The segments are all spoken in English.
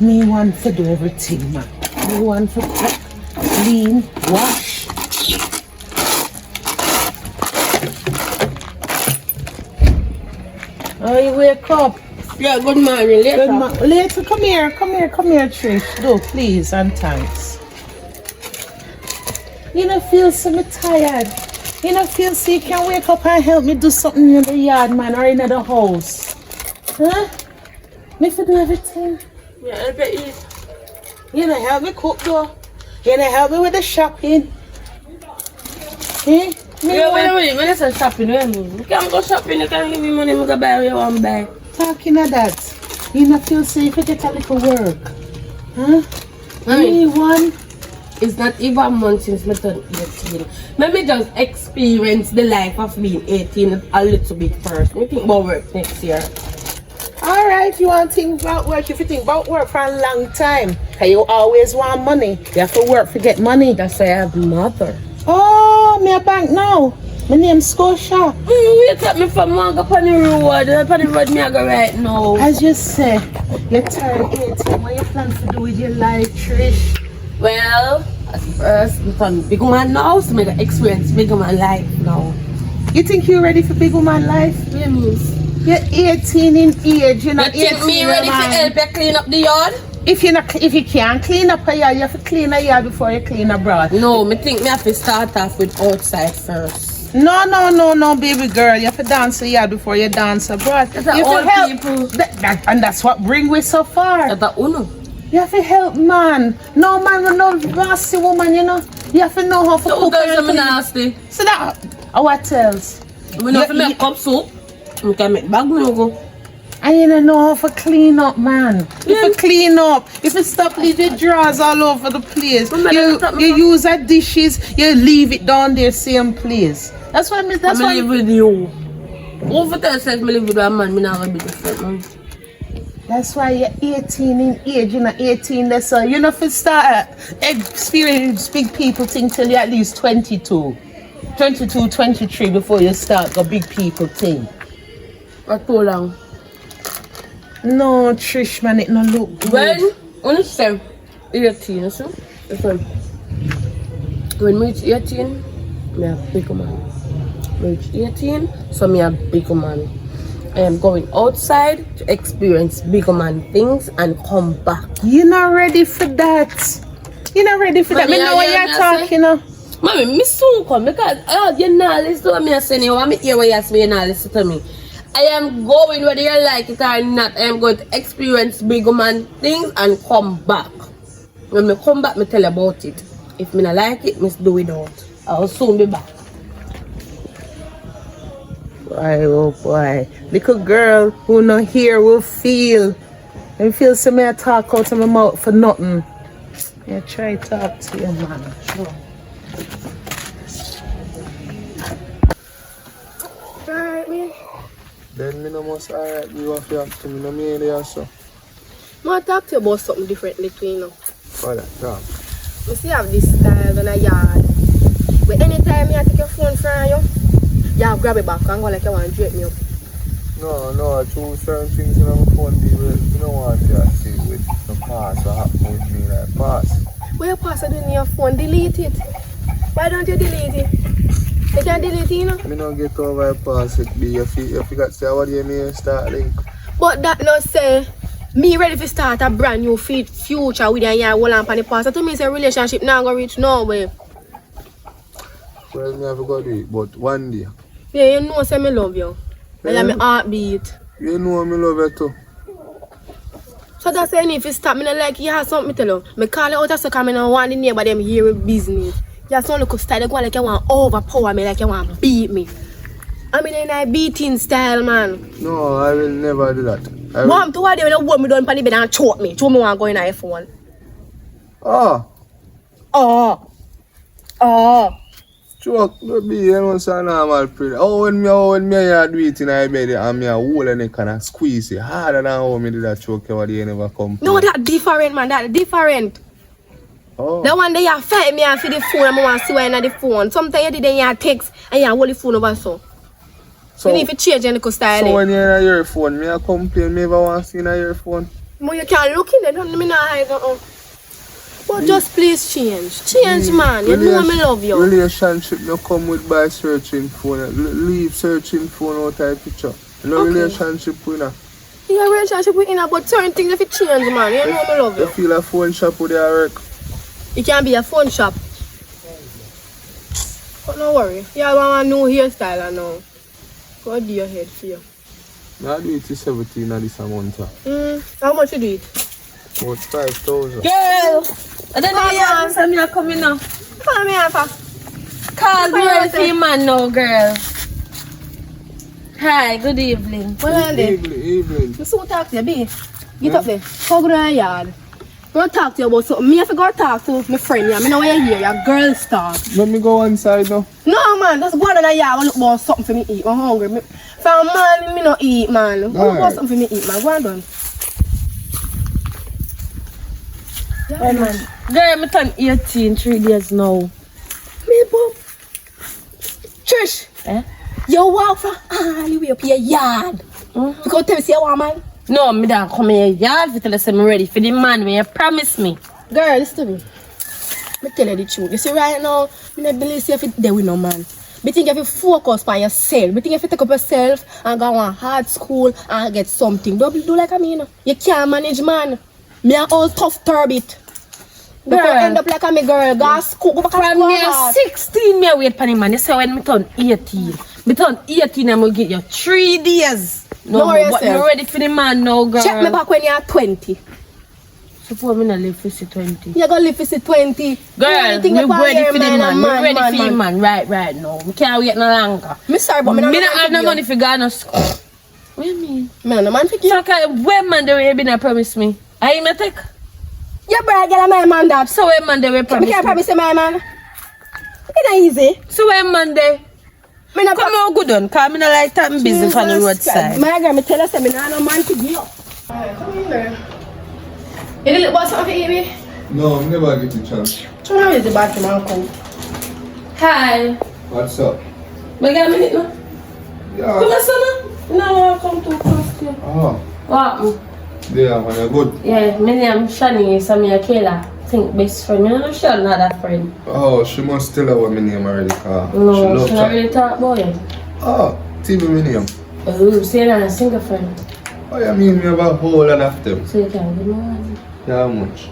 Me want to do everything, man. Me want to cook, clean, wash. Oh, you wake up. Yeah, good morning. Later. Later, come here, Trish. Do, please, and thanks. You don't feel so tired. You don't feel so you can wake up and help me do something in the yard, man, or in the house. Huh? Me for do everything. Yeah, I bet you. You don't help me cook, though. You don't help me with the shopping. Eh? Yeah, wait. When I say shopping, what do you mean? You can't go shopping, you can't give me money, I go buy what you want to buy. Talking of that, you don't feel safe to get a little work. Huh? Anyone? It's not even a month since I turned 18. Let me just experience the life of being 18 a little bit first. We think about work next year. Alright, you want to think about work. If you think about work for a long time, because you always want money. You have to work to get money. That's why I have mother. Oh, me a bank now. My name's Scotia. You take me from one go on the road. On the road me I go right now. As you say, you're turned 18. What you plan to do with your life, Trish? Well, at first, I'm from big woman now, so I got experience big woman life now. You think you're ready for big woman life? What do you mean? You're 18 in age, you're not 18. You think me ready to help you clean up the yard? If you can't clean up a yard, you have to clean a yard before you clean abroad. No, I think me have to start off with outside first. No, baby girl. You have to dance a yard before you dance abroad. That's you all have people. And that's what bring we so far. That's uno. You have to help man. No man will no nasty woman, you know. You have to know how to cook. So nasty. So that what else? We know how to make cup soup. We can make bag go. And you don't know how to clean up, man. If you clean up, if you stop leaving drawers all over the place, you use the dishes, you leave it down there same place. That's what I mean. That's I why live with you. Over there says me live with a man, me not gonna be different, man. That's why you're 18 in age, you're not 18 that's so you know if you start experience big people thing till you're at least 22, 23 before you start the big people thing. Not too long. No, Trish, man, it no look good. When you say 18, so when we reach 18, me a big man. Reach 18, so me a big man. I am going outside to experience bigger man things and come back. You're not ready for that. You're not ready for that. Me know what you're talking of. Mommy, me soon come because you're not listening to what me saying. You want me hear what you say, you're not listening to me. I am going whether you like it or not. I am going to experience bigger man things and come back. When me come back, me tell you about it. If me not like it, me do it out. I'll soon be back. Boy, oh boy. Little girl who not hear will feel. And feel some me talk out of my mouth for nothing. Yeah, try to talk to your man. Sure. Alright, me. Then me no must alright, you have to me no mean there so. I want to talk to you about something differently too, you know. What that talk? You see, I have this style in a yard. But anytime you take your phone from you grab it back and go like you want to drape me up. No, I choose certain things on my phone deal with. You don't want to see with the past or happen with me like past. What you pass it in your phone, delete it. Why don't you delete it? You can delete it, you know. Me don't get over past it be if you got to say what do you mean start link. But that not say me ready to start a brand new future with you and you hold on for the past. That to me say relationship now go reach nowhere. Well me have to go do it, but one day. Yeah, you know say me love you. And yeah. My heartbeat. You know me love you too. So that's saying if you stop me like you have something to tell you. Me call you out of so come I don't want the neighbor them hear with business. You have some look style, you go like you want overpower me, like you want beat me. I mean in a beating style, man. No, I will never do that. Mom, to what day when you hold me down on the bed and choke me. Choke me want to go in a phone. Choke, baby, you know it's a normal prayer. When me do it in my bed and me a hold and it kind of squeeze it harder than how me do that choke you you never come. No, that's different, man. That's different. The one day you fight me and for the phone and I want to see why on the phone. Sometimes you did then you text and you hold the phone over so. You need to change your style. So when you're in your phone, me a complain, me ever want to see in your phone? Mo, you can't look in there, don't me not hide nothing. But just please change. Change, man. You know me love you. Relationship no come with by searching phone. Leave searching phone out of picture. No relationship with her. You have a relationship with her, but certain things if you change, man. You know me love you. You feel a phone shop with your work? It can be a phone shop. But no worry. You have a new hairstyle now. Go do your head for you. I do it to 17 of this a month. How much you do it? About 5,000. Girl, I don't know you have me coming now. Call me Alpha. Call me ready for your man now, girl. Hi, good evening. What are they? Evening. I so talk to you, B. Get up there. Go to the yard. I want to talk to you about something. Me have to go talk to my friend. Yeah. I know where you're here. You're girl star. Let me go inside now. No, man. Just go on in the yard and look for something for me to eat. I'm hungry. For a man, me not eat, man. Go for something for me to eat, man. Go on done. Hey, man. Girl, I turn 18 3 days now. Me, Bob. Trish. Eh? You walk from all the way up your yard. You come tell me say you want man? No, me don't come here yard to tell us I'm ready for the man when you promise me. Girl, listen to me. Me tell you the truth. You see right now, me not believe if you there with no man. Me think if you focus on yourself. Me think if you take up yourself and go on hard school and get something. Don't do like me, you know. You can't manage man. Me a all tough turbit. Girl, end up like a me girl. Go school. Go back From me 16, me wait for the man. You say when me turn 18. Me turn 18 and me get you 3 days. No, but me ready for the man now, girl. Check me back when you're 20. Suppose me not live for 20. You're gonna live for 20. Girl, me ready for the man. Me ready for the man right now. Me can't wait no longer. Me sorry, but me not have no money for go no school. What you mean? Man, no man for you. So when man the way been promise me? I me take. Your brother get a my man that. So when man the way promise Me can't me? promise you my man. It's not easy. So when man the Me not come on good on, cause me not like that business on the roadside. My girl, me tell her say me not no man to give up. Alright, come in there. You didn't want something for Evie? No, I'm never get the chance. Turn around the bathroom and come. Hi. What's up? Me get a minute now. Yeah. Come on, son. No, come too close to you. Oh, What? yeah, man, you're good. Yeah, my name Shani, so me a Kayla. Think best friend. Me no sure another friend. Oh, she must tell her what my name already, car. No, she not really talk about it. Oh, TV my name. Oh, so you're not a single friend. Oh, you mean me have a whole lot of them? So you can give me one. Yeah, how much?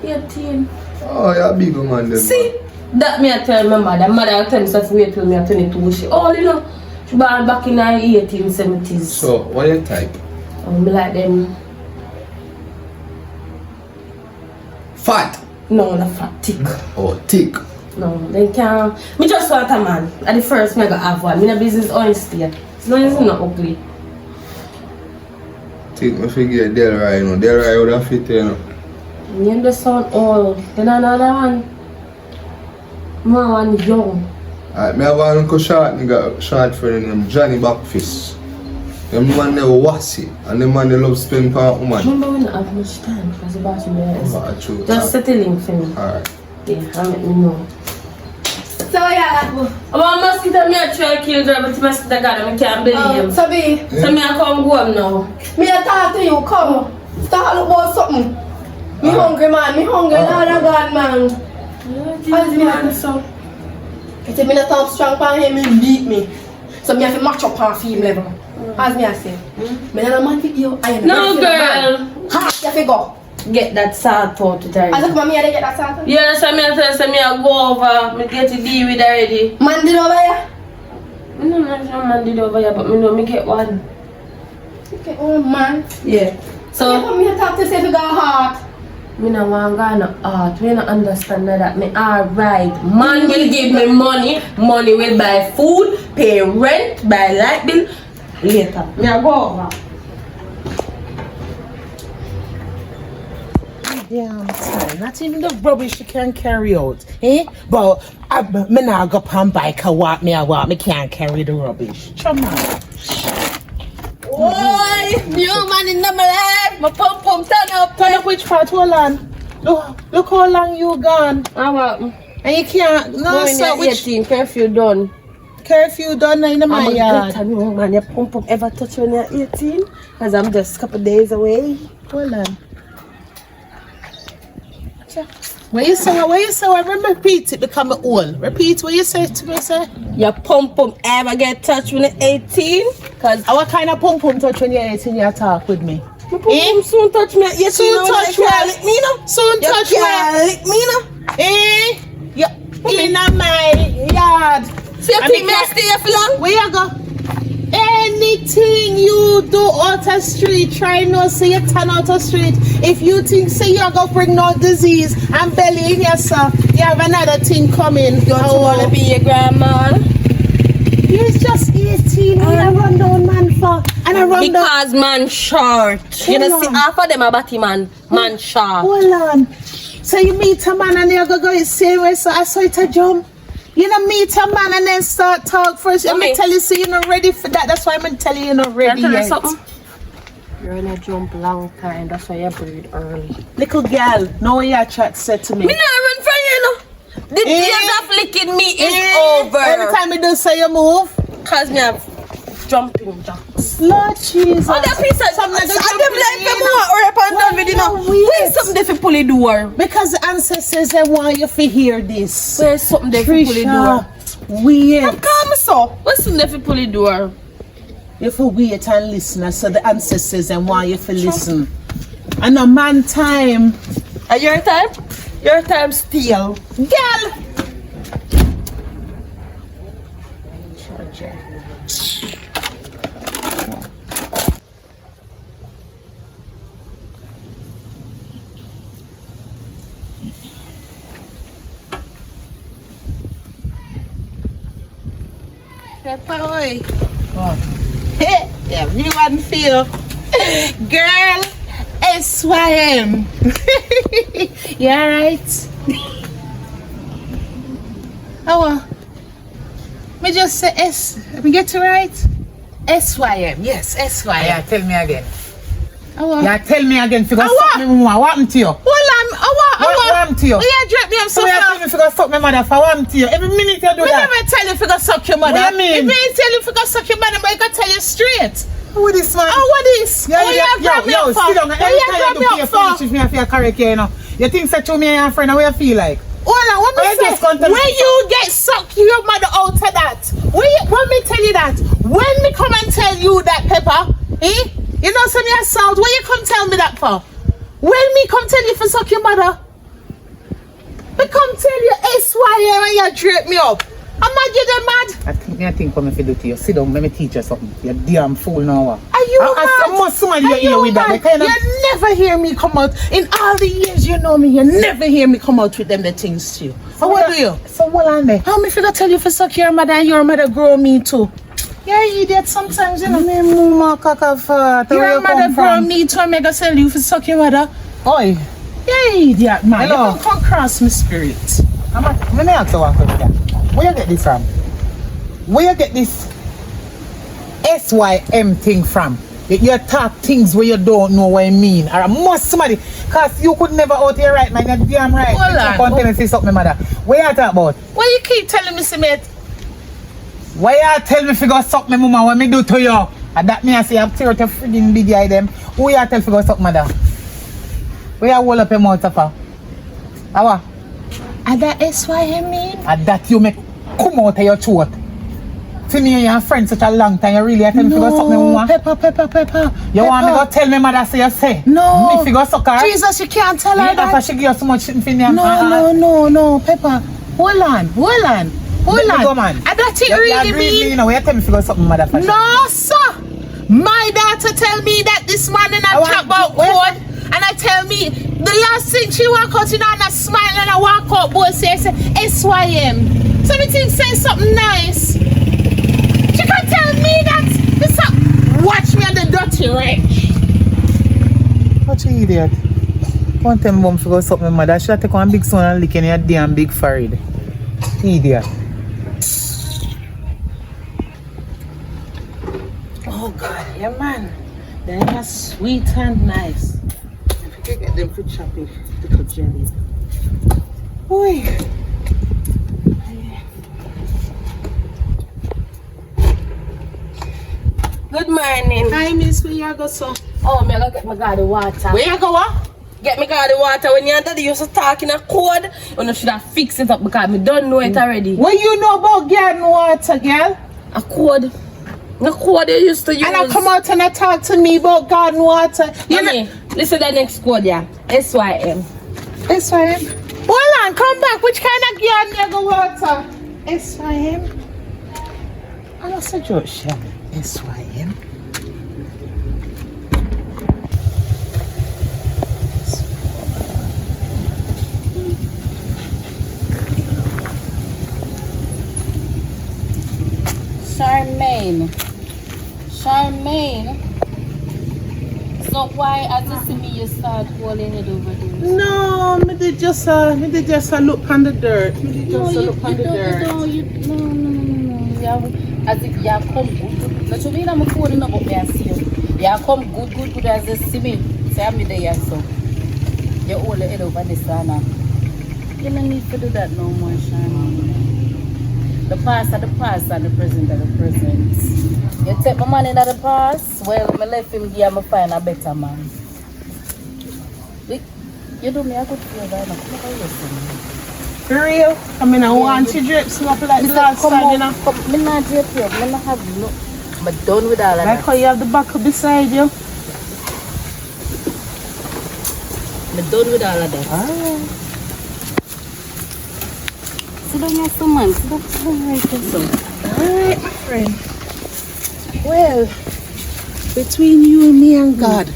18. Oh, you're a big man then. See, that me I tell my mother. Mother tell me so to wait till me at 22. She all you know. She born back in the 1870s. So, what you type? Me like them. Fat. No, not fat, thick. Oh, thick. No, they can't. Me just want a man. At the first, me I go have one. Me no business honesty. As long as it's not ugly. Thick, I figure Delray, you know. Delray would have fit, you know. You just sound old. Then another one. More one young. Alright, me have one uncle short nigga, short friend named Johnny Backfist. Them man never wassy, and the man they love spend per woman. Remember we don't have much time because the bathroom is. Oh, true. Just set a link for me. Alright. Yeah, and let me know. So yeah, I want mosquito me a try kill her, but mosquito got him, I can't believe him. so be. So me I come go home now. Me a talk to you, come. Start look about something. Me hungry man, me hungry, Lord of God man. As me and so. If me not talk strong for him, he beat me. So me have to match up on film level. As me I say. Me not a man with you, I am No girl. Ha, you have to go. Get that salt out with her. As if mommy had to get that started. Yeah, so me I tell you, so me I go over, me get to deal with already. Man did over here. I don't know if no man did over here, but me know me get one. Okay, oh man. Yeah. So So, me talk to say if you got heart. me no want go no art. Me no understand that me alright. Man will give me money. Money will buy food, pay rent, buy light bill. Later, me I go over. Damn time. Not even the rubbish you can carry out. Eh? But me now go on bike and walk. Me can't carry the rubbish. Come on. Boy, new man in my life. My pump turn up. Turn up which part? Hold on. Look how long you gone. How about? And you can't. No, sir. Which 18 curfew done. curfew done in my yard? I know, man. Your pump ever touch when you're 18? Because I'm just a couple days away. Hold on. What you say? What you say? I remember repeat it become a old. Repeat what you say to me, sir. Your pum pum ever get touched when you're 18? Cause What kind of pum pum touch when you're 18 you talk with me? my pum pum soon touch me. Yes, Soon you know, touch like, well. lick me now. Soon You touch can't well. lick me now. Yeah. In my yard. So you I think mean, me I stay here for long? Where you go? Anything you do out the street, try not say you turn out the street. If you think say you're gonna bring no disease and belly in yourself, you have another thing coming. Don't you wanna be your grandma? You're just 18 and I run down man for and I run down. Because man short. You know, see half of them are batty man short. Hold on. So you meet a man and you're gonna go the same way, so I saw it a jump. You know, meet a man and then start talk first. I'm gonna tell you, so you're not ready for that. That's why I'm gonna tell you you're not ready Can I tell you yet. something? You're in a jump long time, that's why you breed early. Little girl, no way your chat said to me. Me not run from you, know. The days of licking me is over. Every time you do say you move. Cause me have jumping jacks. Lord Jesus. Oh, that piece of Something I like them jumping like in, them you know. want to rap and done with, you know. Why you Where's something they fi pull the door? Because the ancestors they want you to hear this. Where's something they fi pull the door? Weird. Come so. What's something they fi pull the door? You have to wait and listen. So the ancestors they want you to listen. And a man time. Your time? Your time still. Girl. Oh. Hey, everyone feel. Girl, SYM. You alright? Oh, me just say S. Let me get it right. SYM. Yes, SYM. Yeah, tell me again. Oh, Yeah, tell me again. Figure Awa. suck me mama. What happened to you? Hold on. What happened to you? Oh, yeah, drop me up So so you tell far. me figure suck my mother for what happened to you? Every minute you do We that. never tell you if you go suck your mother. What you mean? If we tell you if you go suck your mother, but I can tell you straight. Who is this man? Oh, what is? Yeah, Oh, yeah, you grab me up for? sit down. Oh, Every you time grab you me do up your for? finish with me, I feel correct, you know. You think that you me and your friend, how you feel like? Hold on, what Why me just say? can't tell me? When you get sucked your mother out of that, when me tell you that, when me come and tell you that, Pepper, you know some your sound, when you come tell me that for? When me come tell you for suck your mother, me come tell you SYM and you drape me up. I'm mad, you get mad? I think what me do to you. Sit down, let me teach you something. You damn fool now. Are you mad? Must somebody Are you hear with that. mad? They kind of... You never hear me come out. In all the years you know me, you never hear me come out with them the things to you. So what do you? So what on there? How me figure tell you for suck your mother and your mother grow me too? You're an idiot sometimes, you know. Me mama kaka fat. Your mother grow me too and make her tell you for suck your mother. Oi. You're an idiot, man. Hello. You don't come cross my spirit. Let me ask you one question. Where you get this from? Where you get this SYM thing from? You talk things where you don't know what I mean. Or must somebody, cause you could never out here right, man. You're damn right. Hold on. Come tell me say something, mother. Where you talk about? Why you keep telling me, Smith? Why you tell me figure suck me mama what me do to you? And that me I say I'm tear to friggin' big eye them. Who you tell figure suck mother? Where you hold up your mouth for? Awa? And that SYM mean? And that you make come out of your throat. See me and your friend such a long time, you really tell me figure suck me mama? Pepper. You want me to tell me mother say you say? No. Me figure suck her? Jesus, you can't tell her You that. after she give you so much shit in me. No, Pepper. Hold on. Let me go, man. And that it You really agree with me, mean? you know, you tell me figure something mother for No, sir. My daughter tell me that this morning I want- talk about where- code, and I tell me the last thing she walk out, you know, and I smile and I walk out, boy say SYM. So me think say something nice. She can tell me that. This watch me on the dirty wrench. What you idiot? One time mom figure something mother. Should I take one big son and lick in your damn big forehead? Idiot. Oh God, yeah man. They're just sweet and nice. If you can get them for choppy, little jelly. Boy. Good morning. Hi miss, where you go so? Oh, me I go get my garden water. Where you go what? get me car the water when your daddy used to talk in a code. You know, should have fixed it up because me don't know it already. What you know about garden water, girl? A code. The code you used to use. And I come out and I talk to me about garden water. You Mommy, listen to the next code, yeah. SYM. SYM. Hold on, come back. Which kind of garden you go water? SYM. I lost a joke, Shannon. SYM. Charmaine. So why as you see me you start holding it over there? No, me did just look on the dirt. No. Yeah, as if you come good. But you mean I'm holding up me I see you. You come good as you see me. Say I'm there so. You hold it over this now. You don't need to do that no more, Charmaine. The past are the past and the present are the present. You take my money in the past, well, I left him here, I find a better man. You do me a good favor, I For real? I mean, I want you drip up like the last time, you know? I'm not drip here, I'm not have no. I'm done with all of Like that. how you have the buckle beside you? I'm done with all of that. Alright. Sit down here, some man. Sit down right here, son. Alright, my friend. Well, between you and me and God,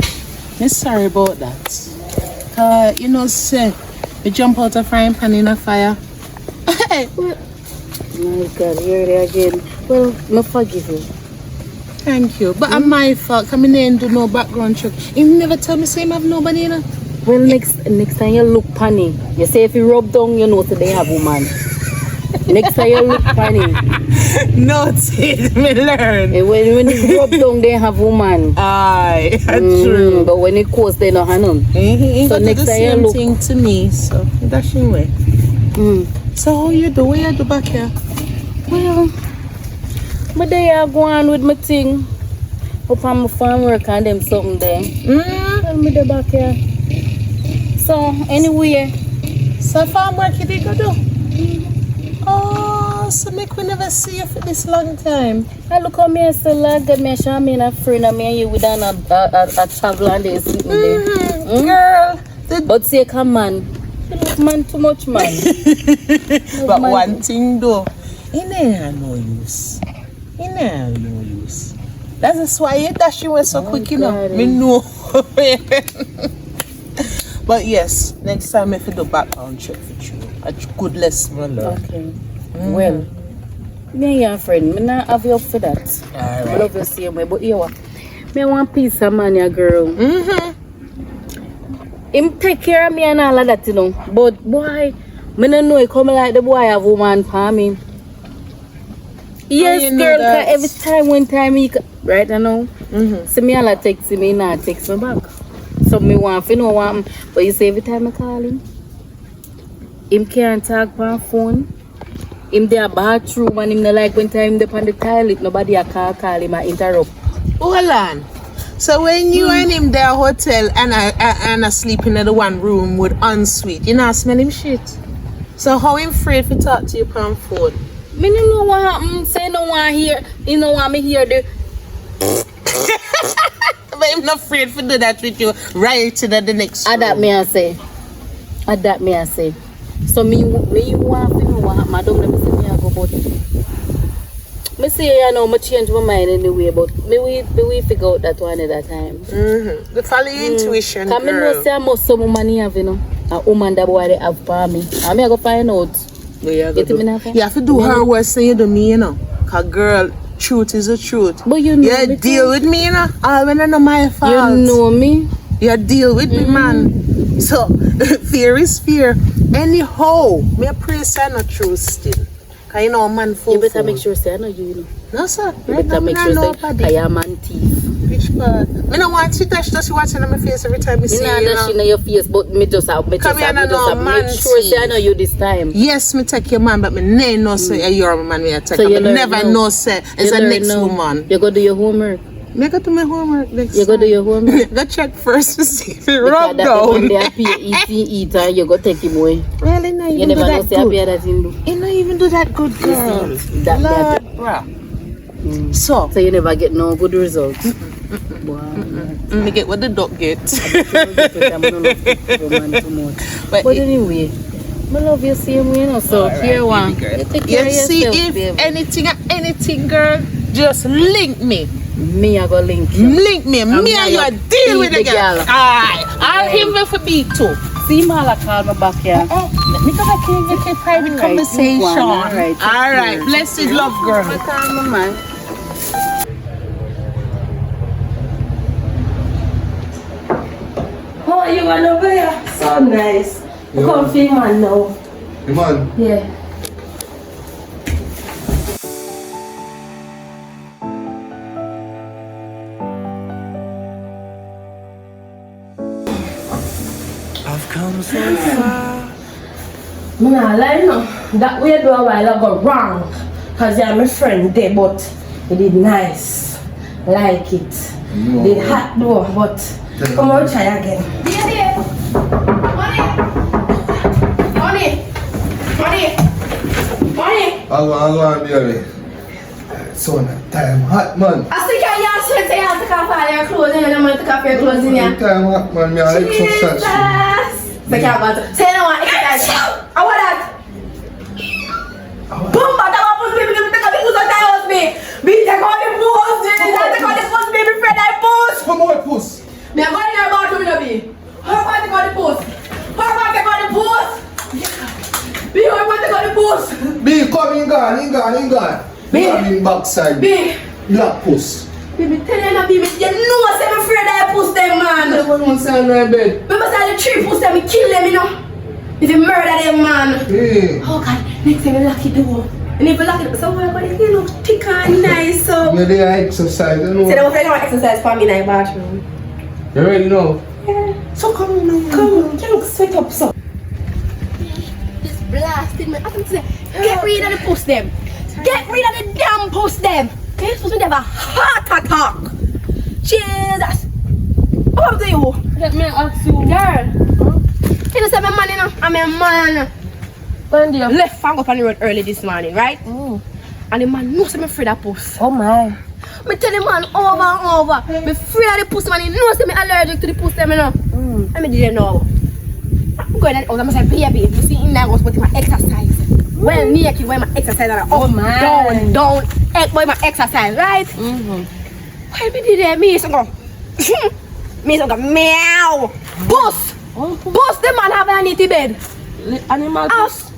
I'm sorry about that. You know, say, you jump out a frying pan in a fire. Hey. My God, here it again. Well, I forgive you. Thank you. But I'm my fault. I didn't do no background check. You never tell me say I have nobody, you know? Well, next time you look funny, you say if you rub down, you know that they have woman. Next time you look funny. No, see, me learn. When you rub down, they have woman. Aye, that's true. But when it costs, they don't have none. He So got next the time you same look. thing to me, so that's your way. So how you do? What you do back here? Well, but they are going with my thing. Up on my farm work and them something there. Tell me the back here. So, anyway. So farm work you did go do? Oh, so make we never see you for this long time. I look at me and say, like, get me a show me and a friend and me and you with a travel and they sitting there. Girl. But say, come man. You look man too much, man. But one thing though, it ain't no use. It ain't no use. That's why you dash you so quick, you know. Me know. But yes, next time if you do background check for you, a good lesson I learn. Okay. Well, me and your friend, me not have you up for that. Alright. I love you same way, but you me want peace of man, ya girl. Him take care of me and all of that, you know. But boy, me don't know he come like the boy have woman for me. Yes, you know girl, that? 'cause every time, one time he right I know. So me all text me, not text me back. So me want to know what him, but you say every time I call him can't talk on phone. Him there bathroom and him not like when time they on the toilet, nobody a call him and interrupt. Hold on. So when you and him there hotel and I sleep in the one room with ensuite, you not smell him shit. So how him afraid to talk to you on phone? Me no know what happened. Say no one here. You know want me hear the. But I'm not afraid to do that with you right to the next room. That me I say. So me you want to know what happened. Madam, let me see me I go about it. Me say you know me change my mind anyway, but me we figure out that one at that time. The follow your intuition, Cause me know girl. say I must some money have, you know. A woman that boy they have for me. And me I go find out. You have to do Yeah. her worse than you do me, you know. Cause girl, truth is the truth. But you know You me deal too. with me, you know. All when I know my fault. You know me. You deal with me, man. So fear is fear. Anyhow, me pray say not true still. Cause you know man full. You better make sure say I know you know. No sir. You Right better now, make me sure not say nobody. I am man thief. Which part? Me no want to touch just watching on my face every time you see Me not you dash know. in your face, but me just have Come here, no, make man sure say I thief. know you this time. Yes, me take your man, but me never know say you're my man. Me take. So you Me learn never now. know say it's You a learn next now. woman. You go do your homework. Me go to my homework next You go do your homework. Go check first to see if it Because rub that one down. day eat and you go take him away. Really, no You even do never know that say good. that him do. You don't even do that good, girl. That Lord, bruh. So, you never get no good results. me get what the dog get. But anyway, I love you same way, you know. So here one. You take care You of see, yourself, if baby. anything, girl, just link me. Me I go link you. Link me. Me and you deal with the girl. Alright. I'll him for beat too. See Mala call me back here. Let me come back here and get a private Alright, conversation. go on. Alright, take Alright. care. Blessed love, girl. Call my man. Oh, you want over here? So nice. Yeah. Come feel man now. The man. Yeah. I've come so far. Me nah lie no. That way do a while ago wrong. Cause you're my friend there, but you did nice. Like it. No. Did hot though, but come on, try again. I go, baby. So time hot, man. I think I have to say I have to come for your clothes and I'm going to come for your clothes in here. Time hot, man. Me I exercise. Say I want to. Say no one exercise. I want that. Boom, but I want to be able to take out the puss on the house, me. Me take out the puss. Take out the puss, baby friend, I puss. Come on, puss. Me I'm going to your bathroom, you know, me. How about take out the puss? How about take out the puss? Me, how about take out the puss? B, come in, gone. B. Come in backside. B. Black puss. Baby, tell them that, baby. You know I say I'm afraid I puss them, man. Everyone say on my bed. Remember say the three puss them, me kill them, you know. If you murder them, man. Hey. Oh God, next time you lock it door. And if you lock it door, so we're going to look thick and nice, so. You there exercise, you know. Say them friend want exercise for me in the bathroom. You ready now? Yeah. So come on now. Come on, you look sweat up, so. This blasted man. I can say, get rid of the puss them. Get rid of the damn puss them. They're supposed to have a heart attack. Jesus. What do you? Let me ask you. Girl. You know, say my man, you know, I'm a man. When do you Left and go up on the road early this morning, right? Oh. And the man knows I'm afraid of puss. Oh my. Me tell the man over and over, me afraid of the puss, man. He knows I'm allergic to the puss, them, you know. Let me didn't know. I'm going out, I'm going to say, baby, you see, in there was putting my exercise. Well, naked, when my exercise, and Oh, my. down, boy, my exercise, right? Why me did that? Me so go, me so go, meow, puss. Puss, the man have an itty bed. Animal. Us.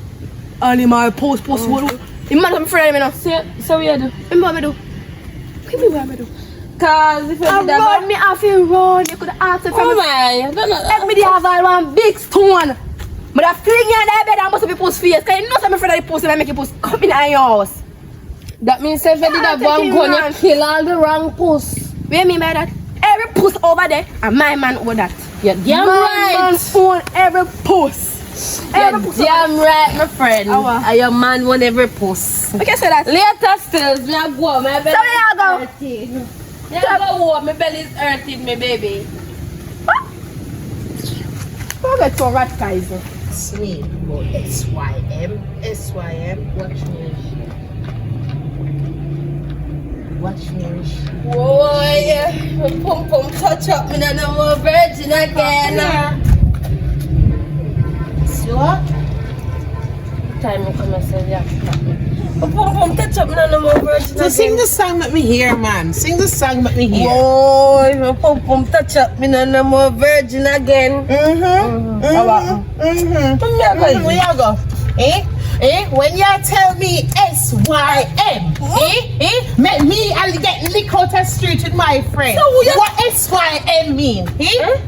Animal post. The man come afraid of me now. So we do. What me do? Give me what me do. Cause if you I did that, run me off you run. You could ask me oh from my, I don't know. let me have one big stone. But I fling you in that bed and must be post face. Cause you know I'm afraid of the post and I make you post come in your house. That means if you did that one gun, you kill all the wrong puss. What do you mean by that? Every puss over there and my man over that. You're damn my right. man own every puss. You're damn right, my friend. Our. And your man won every puss. Okay, say that. Later still, me a go. My belly So where you go? is hurting. Me a go home. My belly is hurting, me baby. Don't get so rat guys. Sweet boy. SYM. Watch me. Boy, my pum pum touch up. Me no more virgin again. What? Time I come and say yeah. My pum pum touch up. Me no more virgin So again. sing the song let me hear, man. Sing the song let me hear. Boy, my pum pum touch up. Me no more virgin again. Where you go? When you tell me SYM, make me I'll get lick out the street with my friend. So what SYM mean?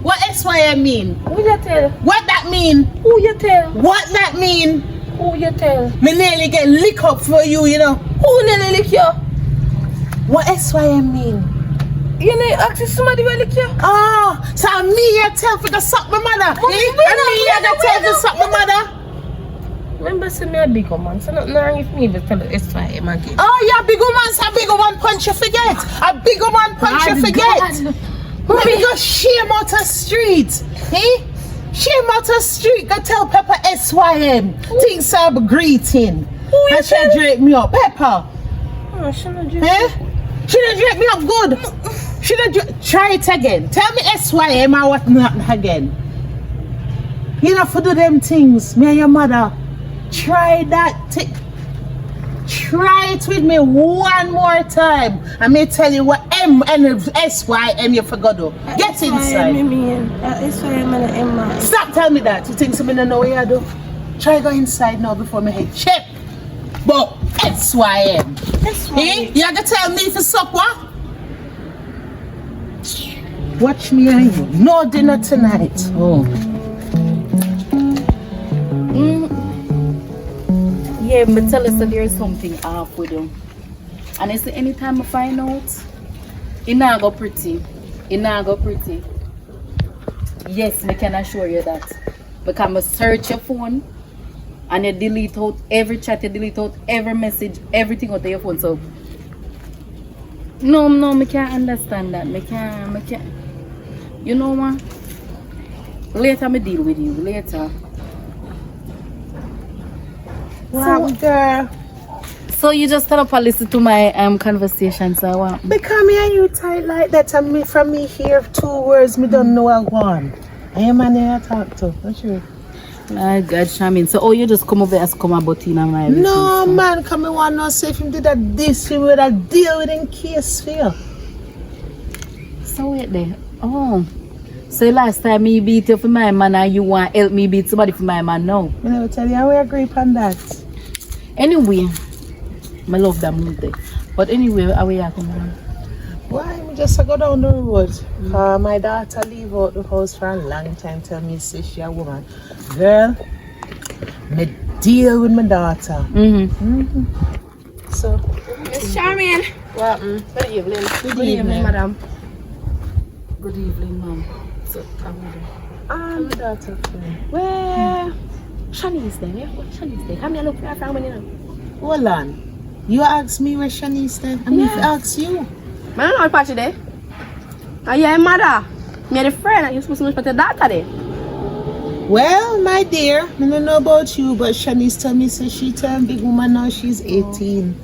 What SYM mean? Who you tell? What that mean? Who you tell? What that mean? Who you tell? Me nearly get lick up for you, you know. Who nearly lick you? What SYM mean? You know, ask somebody will lick you. Oh, so me you tell for the suck my mother. And me you tell for suck my mother. Remember, say me a big man, so nothing wrong with me, but tell the SYM again. Oh, yeah, big woman, a big woman punch you forget. A big woman punch you forget. Let me go shame out the street. Eh? Shame out the street. Go tell Pepper SYM. Things are greeting. And she drape me up. Pepper. Oh, she not drink. Eh? She done drape me up good. She done try it again. Tell me SYM or what not again. You know for do them things. Me and your mother. Try that. Try it with me one more time. I may tell you what M and SYM you forgot to. Get inside. SYM and M. Stop telling me that. You think somebody don't know what you do? Try go inside now before my head check. But SYM. Eh? You gonna tell me for suck what? Watch me and you. No dinner tonight. Oh. Yeah, but tell us that there's something off with you. And I say anytime I find out, it not go pretty. It not go pretty. Yes, I can assure you that. Because I search your phone and you delete out every chat, you delete out every message, everything out of your phone. So no, I can't understand that. I can't. You know what? Later I deal with you. Later. Wow, girl. So you just stand up and listen to my conversations, or what? Because me and you tight like that, and me from me hear 2 words, me don't know what one. I am man here talk to, not sure. My God, Shamin. So you just come over as come about in my business? No, man, come me want to say if him did that this, he would have deal with in case for you. So wait there. Oh. So last time me beat you for my man and you want help me beat somebody for my man now? I never tell you how we agree upon that. Anyway, I love that movie. But anyway, how we are coming on? Why? Me just go down the road. My daughter leave out the house for a long time. Tell me, say she a woman. Girl, me deal with my daughter. So, Miss Charmian. what? Good evening. Good evening, madam. Good evening, ma'am. So, how are you? My daughter. Where Shanice then? What Shanice then? Come here, look for her from when you know. Hold on. You ask me where Shanice then? I mean, if I ask you. I don't know what part you there. Are you a mother? Me the friend. You're supposed to know your daughter there. Well, my dear, I don't know about you, but Shanice tell me so she turned big woman now she's 18.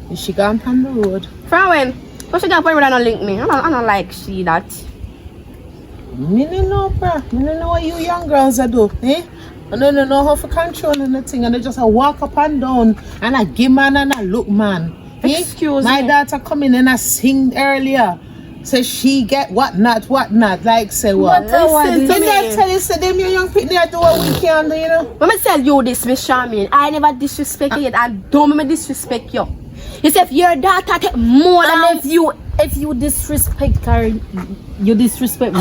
And she gone on the road. From when? What she got for me that don't link me? I don't like she that. Me don't know, bro. Me don't know what you young girls are do, eh? I don't know how to control anything, and they just walk up and down, and I give man and I look man. Eh? Excuse my me. daughter come in and I sing earlier. Say she get what not, like say what. Listen to Can me. I tell you, say them young people they do what we can do, you know? Let me tell you this, Miss Charmian. I never disrespect you yet. I don't me disrespect you. You say if your daughter take more than And if you disrespect her, you disrespect me.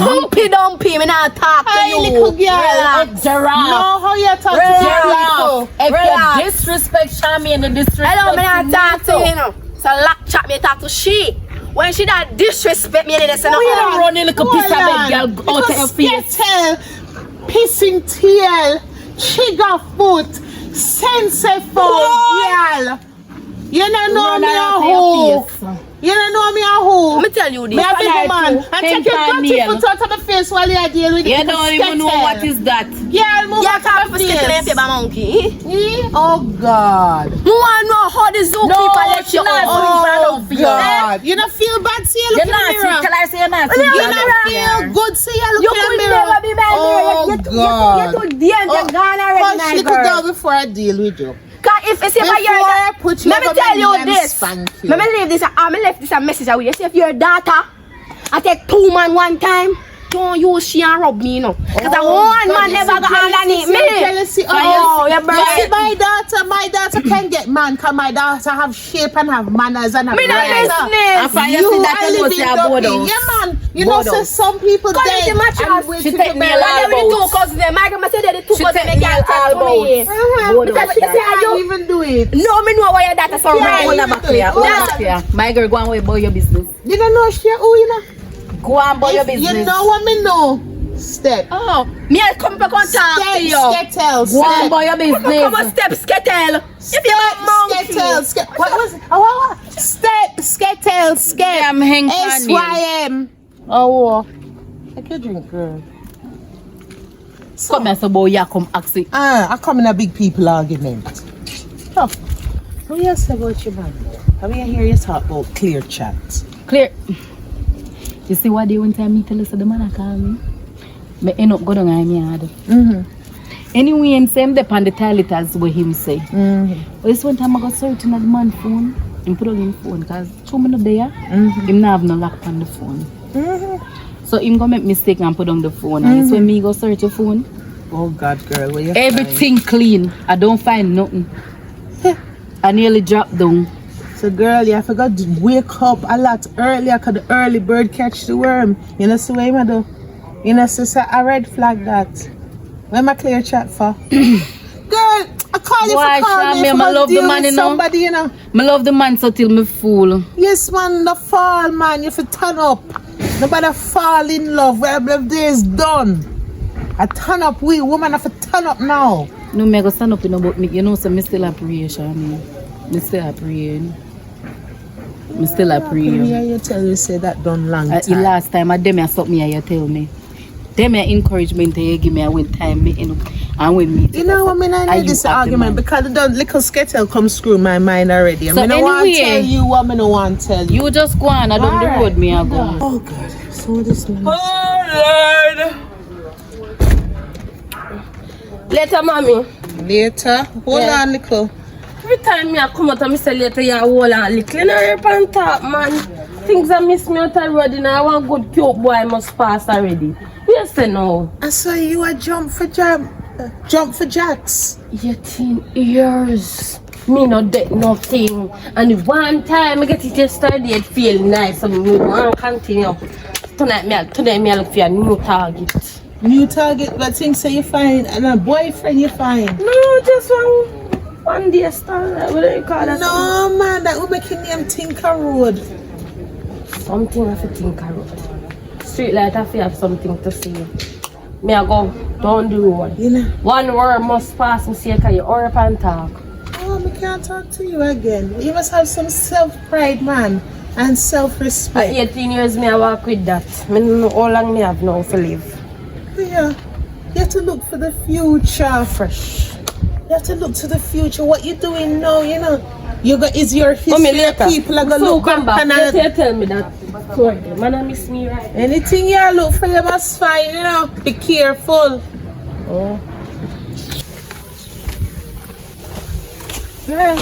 Dumpy, me not talk to Hey, you. little girl. Relax. Giraffe. No, how you talk Relax. to giraffe? If Relax. you disrespect Shami and the disrespect Hello, me not me talk to too. you, know. So lock chat me talk to she. When she that disrespect me, they say no. You don't run in like a piece of bed, girl, out of your face. Skettle, pissing tail, trigger foot, sensible, girl. You don't know me a who. You don't know me a who. Let me tell you this. Me a big man. And take your dirty foot out of my face while you deal with it. You don't even know what is that. Girl, move You out can't of for my skittle and face. paper monkey. Oh God. You want to know how the zookeeper let you out? Oh God. You don't feel bad, see you look in You're the not mirror. Can I say you're not You don't feel good, see you look You in the could mirror. never be my Oh mirror. God. You're too damn. You're gone already, Hush, my little girl. girl before I deal with you. Cause if you see if Before your I put you let me over tell my you knee and this. spank you. Let me leave this. I left this a message away. You see if your daughter, I take 2 man one time. Don't use she and rub me, you know. Cause a one man never go underneath me. Jealousy. Oh, you're You see, burning. my daughter can get man, cause my daughter have shape and have manners and have Me not brains. listening. You are living dopey. Yeah, man. You know, so some people Cause dead it's a match and us. wait She to take the me bed. alive. Why the 2 cousins there? My grandma said that the 2 She cousins take they can't me talk to all me. about. Because she say Can't you. even do it. No, me know why your daughter so Yeah, right. you Hold do back here. it. Hold Yeah. back here. My girl, go on with about your business. You don't know she who you know. Go on about your You business. know what me know. Step. Oh, me I come back and talk to you. Skettle. Go on, Step. boy, your business. Come on, step, skettle. If you a monkey. Skettle. What was it? What? Step. Skettle. Skep. I'm hang on you. SYM. Oh. Take your drink, girl. Come here, so boy, you come ask it. I come in a big people argument. Oh. What you say about your man? I mean, I hear you talk about clear chat. Clear. You see what they one time me tell us the man I call me? Me end up going on my yard. Anyway, him say him depend the toilet as what him say. But this one time I got searching at the man phone. Him put on him phone because two minutes there, him not have no lock on the phone. So him go make mistake and put on the phone. And it's when me go search your phone. Oh God, girl, where you Everything clean. I don't find nothing. I nearly dropped down. So girl, you forgot to wake up a lot earlier because the early bird catch the worm. You know, so what I do? You know, so a red flag that. Where my clear chat for? Girl, I call you Why, for calling me. I love the man, you know. Somebody, you know. I love the man so till me fool. Yes, man, the fall, man. You have to turn up. Nobody fall in love. Where the day is done. I turn up. We woman have to turn up now. No, me go stand up in about me. You know, so me still a prayer, Shani. Me still a prayer. Me still a prayer. Yeah, you tell you say that done long time. Last time I dem I stop me and you tell me. Dem encouragement you give me I win time me and when me. You know what I mean? I need this argument because the little skettle come screw my mind already. I So mean, I want to anyway, tell you what I don't want to tell you. You just go on, I down the road me I go. Oh God, so this man. Later, mommy. Later, hold on, little. Every time me I come out and me say later, you hold on little. You know, rip and talk, man. Things that miss me out the road, and I want good cute boy must pass already. Yes, say no. I saw you a jump for jacks. 18 years. Me not dead nothing. And one time I get it yesterday, it feel nice. So me want to continue. Tonight me I look for a new target. New target, but things say you find and a boyfriend you find. No, just one day star. What do you call that? No man, that would make your name Tinker Road. Something I have to think about. Street light I have something to see. Me I go down the road. You know. One word must pass me say cause you hurry up and talk. Oh, I can't talk to you again. You must have some self-pride, man, and At self-respect. 18 years me I walk with that. Me don't know how long me have now to live. Yeah, you have to look for the future. Fresh. You have to look to the future. What you doing now, you know? Is your history. Mommy, later. People are gonna So look come back back. and You tell me that. Sorry, man, I miss me right. anything you look for, you must find, you know. Be careful. Oh. Girl,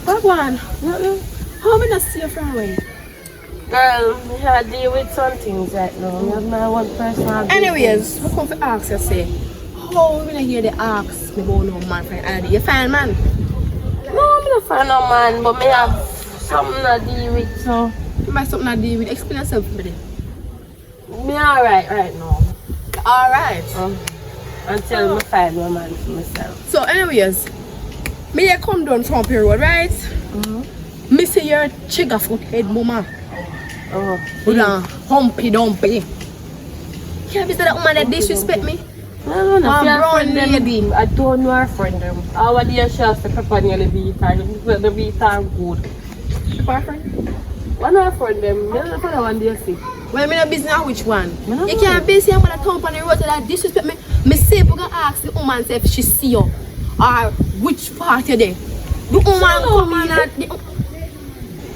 what one? How am I not see you from away? Girl, me had to deal with some things right now. I have my one personal business. Anyways, I come to ask you, say, how when I hear the ask me about no man friend ID? You find man? No, I'm not find no man, but me have something to deal with, so. You might something to do with. Explain yourself for me. Me alright right now. Alright. Until me find my man for myself. So anyways, me I come down from period, right? Me see your chigga foot head mama. Oh. With a humpy dumpy. Can't be that woman that disrespect me. No, I'm your brown friend them. lady. I don't know her friend them. Our dear she has to pepper nearly beat her. The beat her good. Your boyfriend? One of her friend them. Me don't know one day see. Well, me no business now which one. no You can't be saying when I come on the road that disrespect me. Me say we gonna ask the woman if she see you or which part you there. The woman come on and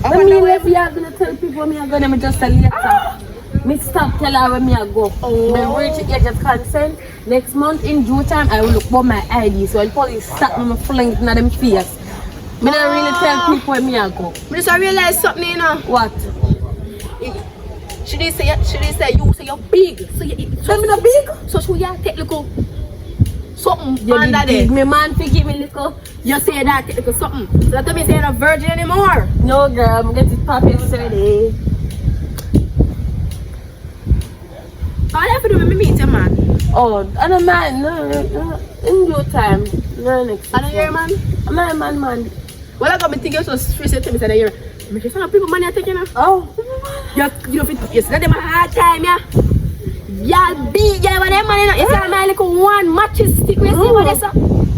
I mean, if you are going to tell people me I go, me just tell later. Me stop tell her where me I go. Me reach the age of consent. Next month in June time, I will look for my ID. So when police stop me, I fling it in them face. Me don't really tell people where me I go. me just realize something, you know. What? She did say you say you're big. So you so me not big. So she you take little something You under did big. there. Me man fi give me little. You say that take little something. So that don't mean say you're not virgin anymore. No girl, I'm get it poppy yesterday. All you have to do when me meet your man. Oh, I don't mind. No, in due time. No, next. I don't hear man. I'm not a man. Well, I got me thinking so straight to me say you're. Me say some people money I take you know. Oh. You know fit yesterday them a hard time yeah. Y'all beat y'all with them man. You see my little one matches stick with you with this.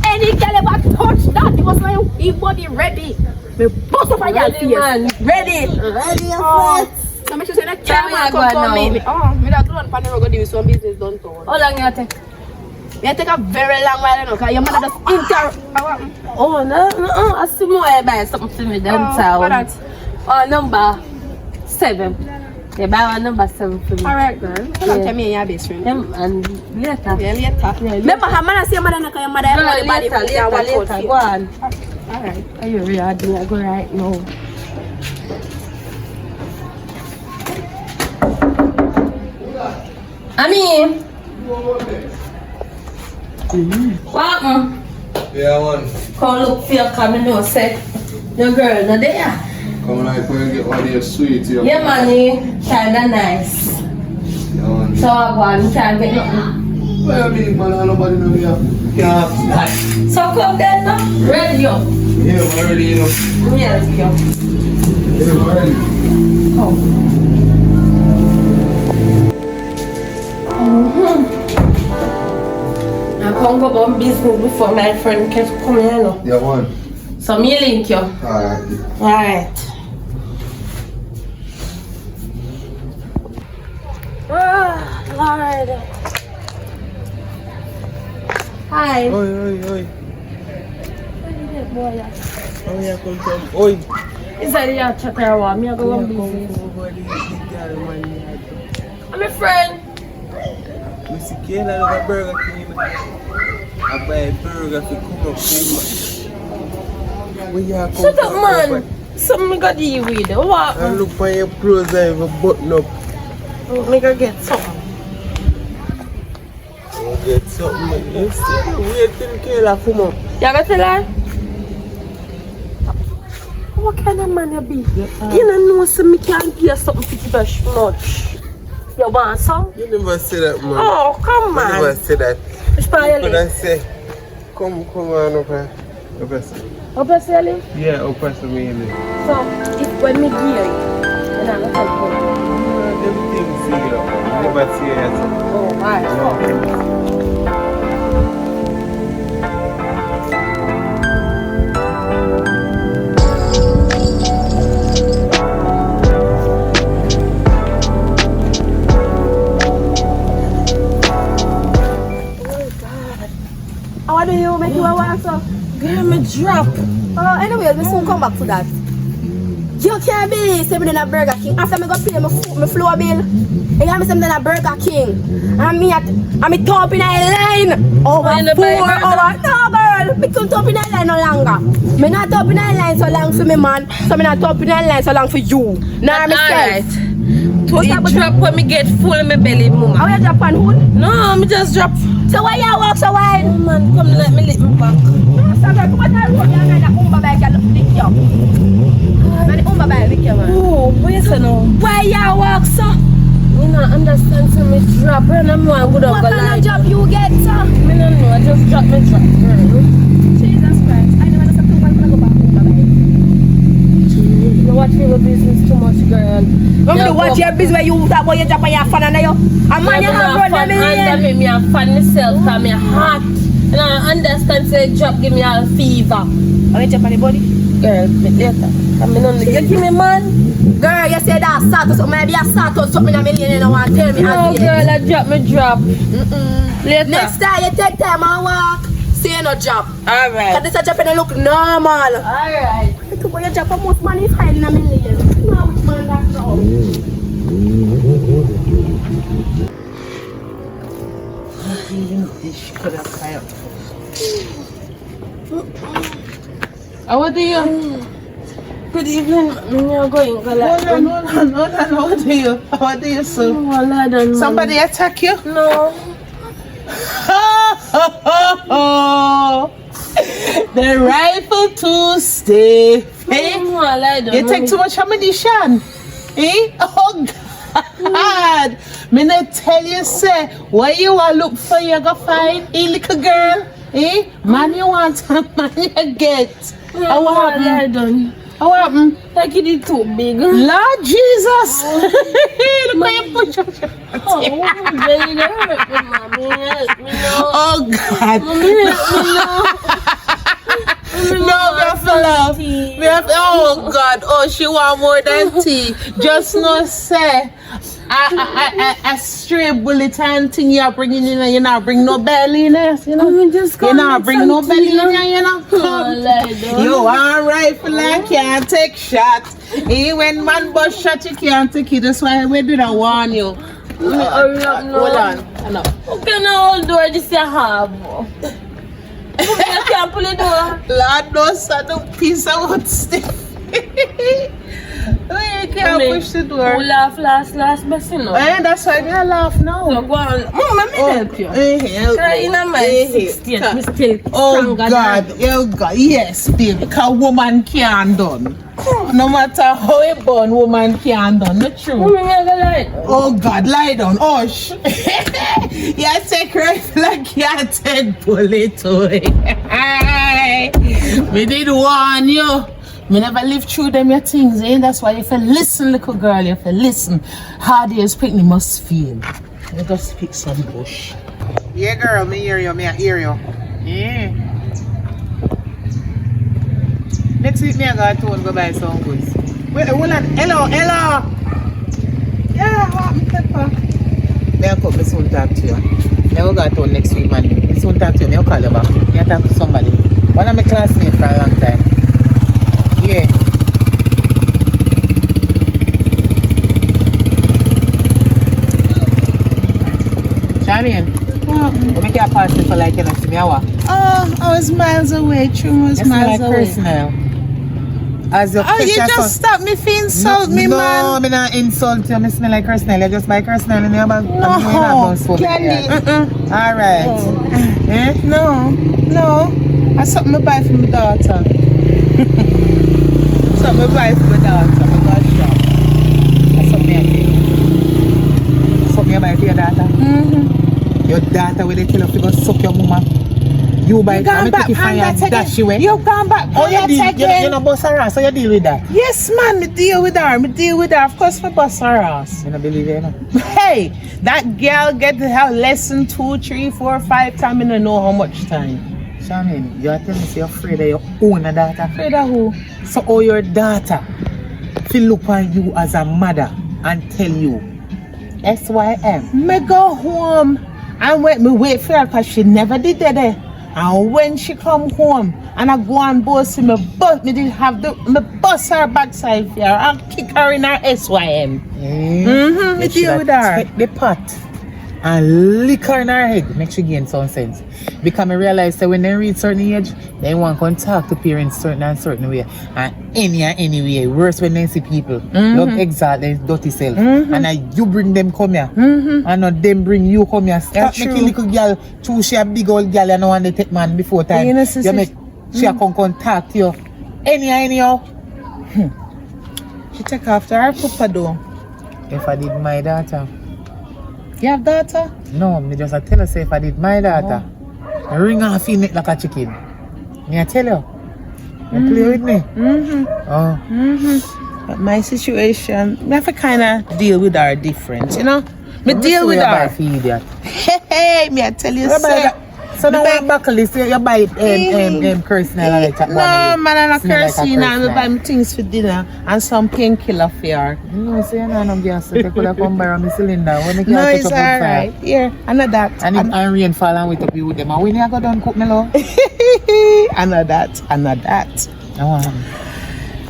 Any girl ever touch that, it was like he body ready. Me bust up a y'all face. Ready. Oh. So make sure say that camera come meet me. Oh, me that run pan the road go do some business done to. How long you take? Me take a very long while, you know, because your mother just Oh, no. I see more I buy something for me than town. Oh, number 7. You buy one number 7 for me. Alright, girl. Tell me and your best friend. And later. Yeah, later. Remember, her mother say your mother not your mother. Later. Go on. Alright. Are you ready? I go right now. I mean. What? Yeah, man. Come look for your coming now, say. Your girl not there. Come like when you get one of your sweet. Yeah, money. Kinda nice. Yeah, man. So I go and can't get nothing. What you mean, man? Nobody know me. Yeah. So come then, no? Ready up. Yeah, I'm already, you know. Yeah, let's go. Yeah, I'm already. I can't go on business before my friend can come here, no? Yeah, man. So me link you. Alright. Alright. Hi. Oi. Oh, yeah, come from. Oi. Is that your chat or what? Me I go on business. I'm a friend. We see Kayla have a Burger King. I buy a burger to come up with. Shut up, man. Something got you with. What? I look for your clothes, I have a button up. Me go get something. I'll get something. You still wait till Kayla come up. You gonna tell her? What kind of man you be? You don't know so me can't give you something to give us much. You want some? You never say that, man. Oh, come You never on. say that. Which part you But I live? say, come on up here. Up here. Up your celly? Yeah, up here to me. So, if when me give you, then I'm gonna help you. Everything see you. Never see it. Oh, alright. How do you make you a walk so? Girl, me drop. Oh, anyway, we soon come back to that. You can't believe say me in a Burger King. After me go pay my floor bill, you got me say me in a Burger King. And me top in a line over 4 hours. No, girl, me couldn't top in a line no longer. Me not top in a line so long for me, man. So me not top in a line so long for you. Nah, me Alright. say. It drop when me get full in my belly, mama. How you drop on hood? No, me just drop. So why you walk so wide? Oh man, come let me lick my back. No, so girl, come on, I road down there, that umba bike can lick you. Man, the umba bike lick you, man. Oh, what you say now? Why you walk so? Me not understand so me drop. And I'm going to go What kind like of job you get, sir? me don't know, I just drop me drop. Jesus Christ, I never know something when I go back umba bike. You watch me with business too much, girl. When you watch your business, you talk about your job and your fan and you. And man, you have run them in. Me a fan myself, cause me hot. And I understand say drop give me a fever. How you jump on the body? Girl, bit later. I mean, you give me man. Girl, you say that status, maybe a status something a million and you want to tell me. No, girl, I drop me drop. Later. Next time you take time and walk, say no job. Alright. Cause this a job and look normal. Alright. Because when you drop a most money, fine in a million. No, which man that's now. How do you? Good evening. You're going. Hold on. How do you, sir? Oh, Somebody attack you? No. The rifle to stay. Hey? You take too much ammunition. Eh? Oh God. Me not tell you, say, where you are look for, you go find a little girl. Eh? Man you want, man you get. I done. How happened? Like it is too big. Lord Jesus! Look how you put your... Oh, baby, that hurt me, mommy. Help me now. Oh God! Mommy, help me now. No, we have to laugh. We have oh God! Oh, she want more than tea. Just no say. A stray bullet and thing you are bringing in, you not bring no belly in there, you know. You not bring no belly in there, you know. You are rifle like can't take shots. Even when man bust shot, you can't take it. That's why we did not warn you. Hurry up now. Hold on. Enough. Okay, now hold door this you have. I can't pull it door. Lord knows I don't piece of wood stiff. You can't push the door. Who laugh last, but you know. Eh, that's why I laugh now. So go on. Mom, let me help you. In my 60th, me still Oh stronger God, than oh God, yes, baby, because woman can't done. No matter how a born, woman can't done. Not true. Mommy, me go lie down. Oh God, lie down. Oh sh. You take rifle like you take bullet away. Me did warn you. Me never live through them your things, eh? That's why if you listen, little girl, if you listen, hard as picnic must feel. You just pick some bush. Yeah, girl, me hear you, I hear you. Yeah. Next week, me I got to go buy some goods. Wait, hold on. Hello. Yeah, what pepper? Me I come, me soon talk to you. Me will go to next week, man. Me soon talk to you, me will call you back. Me I talk to somebody. One of my classmates for a long time. Yeah. Charlene, you make your pass me for like you know, see me hour. Oh, I was miles away. True, was That's miles like away. personal. As your Oh, you just stop me for insult me, no, man. No, me not insult you. Me smell like personal. You just buy personal in your bag. No, candy. Alright. Eh? No. That's something I buy for my daughter. Something I buy for my daughter. I got shop. That's something I think. Something you buy for your daughter? Mm-hmm. Your daughter will they tell you to go suck your mama. You buy it and take it from your dash away. You gone back Oh, on that again. You know boss her ass, so you deal with that. Yes, man, me deal with her. Of course, me bust her ass. You don't believe it, you know? Hey, that girl get to have lesson 2, 3, 4, 5 times. I don't know how much time. Charmaine, you are telling me you're afraid of your own daughter. Afraid of who? So all your daughter feel look on you as a mother and tell you SYM. Me go home and wait for her because she never did that. And when she come home and I go and boss me did have me bust her backside for her and kick her in her SYM. Me deal with her. Take the pot and lick her in her head. Make she gain some sense. Because I realize that when they reach certain age, they want to talk to parents certain way. And any way. Worse when they see people. Love exalt their dirty self. And you bring them come here. And not them bring you come here. Stop making little girl choose she a big old girl and no one they take man before time. You make she come talk to you. Anyhow. She take after her papa though. If I did my daughter. You have daughter? No, me just tell her say if I did my daughter. I ring her feet neck like a chicken. Me I tell you. You play with me. But my situation, I have to kind of deal with her different, you know? Me deal with her. Hey, me I tell you so. So now one buckle this, you buy cursing like that. No, man, I'm not cursing. I buy me things for dinner and some painkiller for her. No, say you know no gas. You could have come borrow me cylinder. When No, it's alright. Here, I know that. And if rain fall and wait up you with them, and when you go down cook me love? I know that.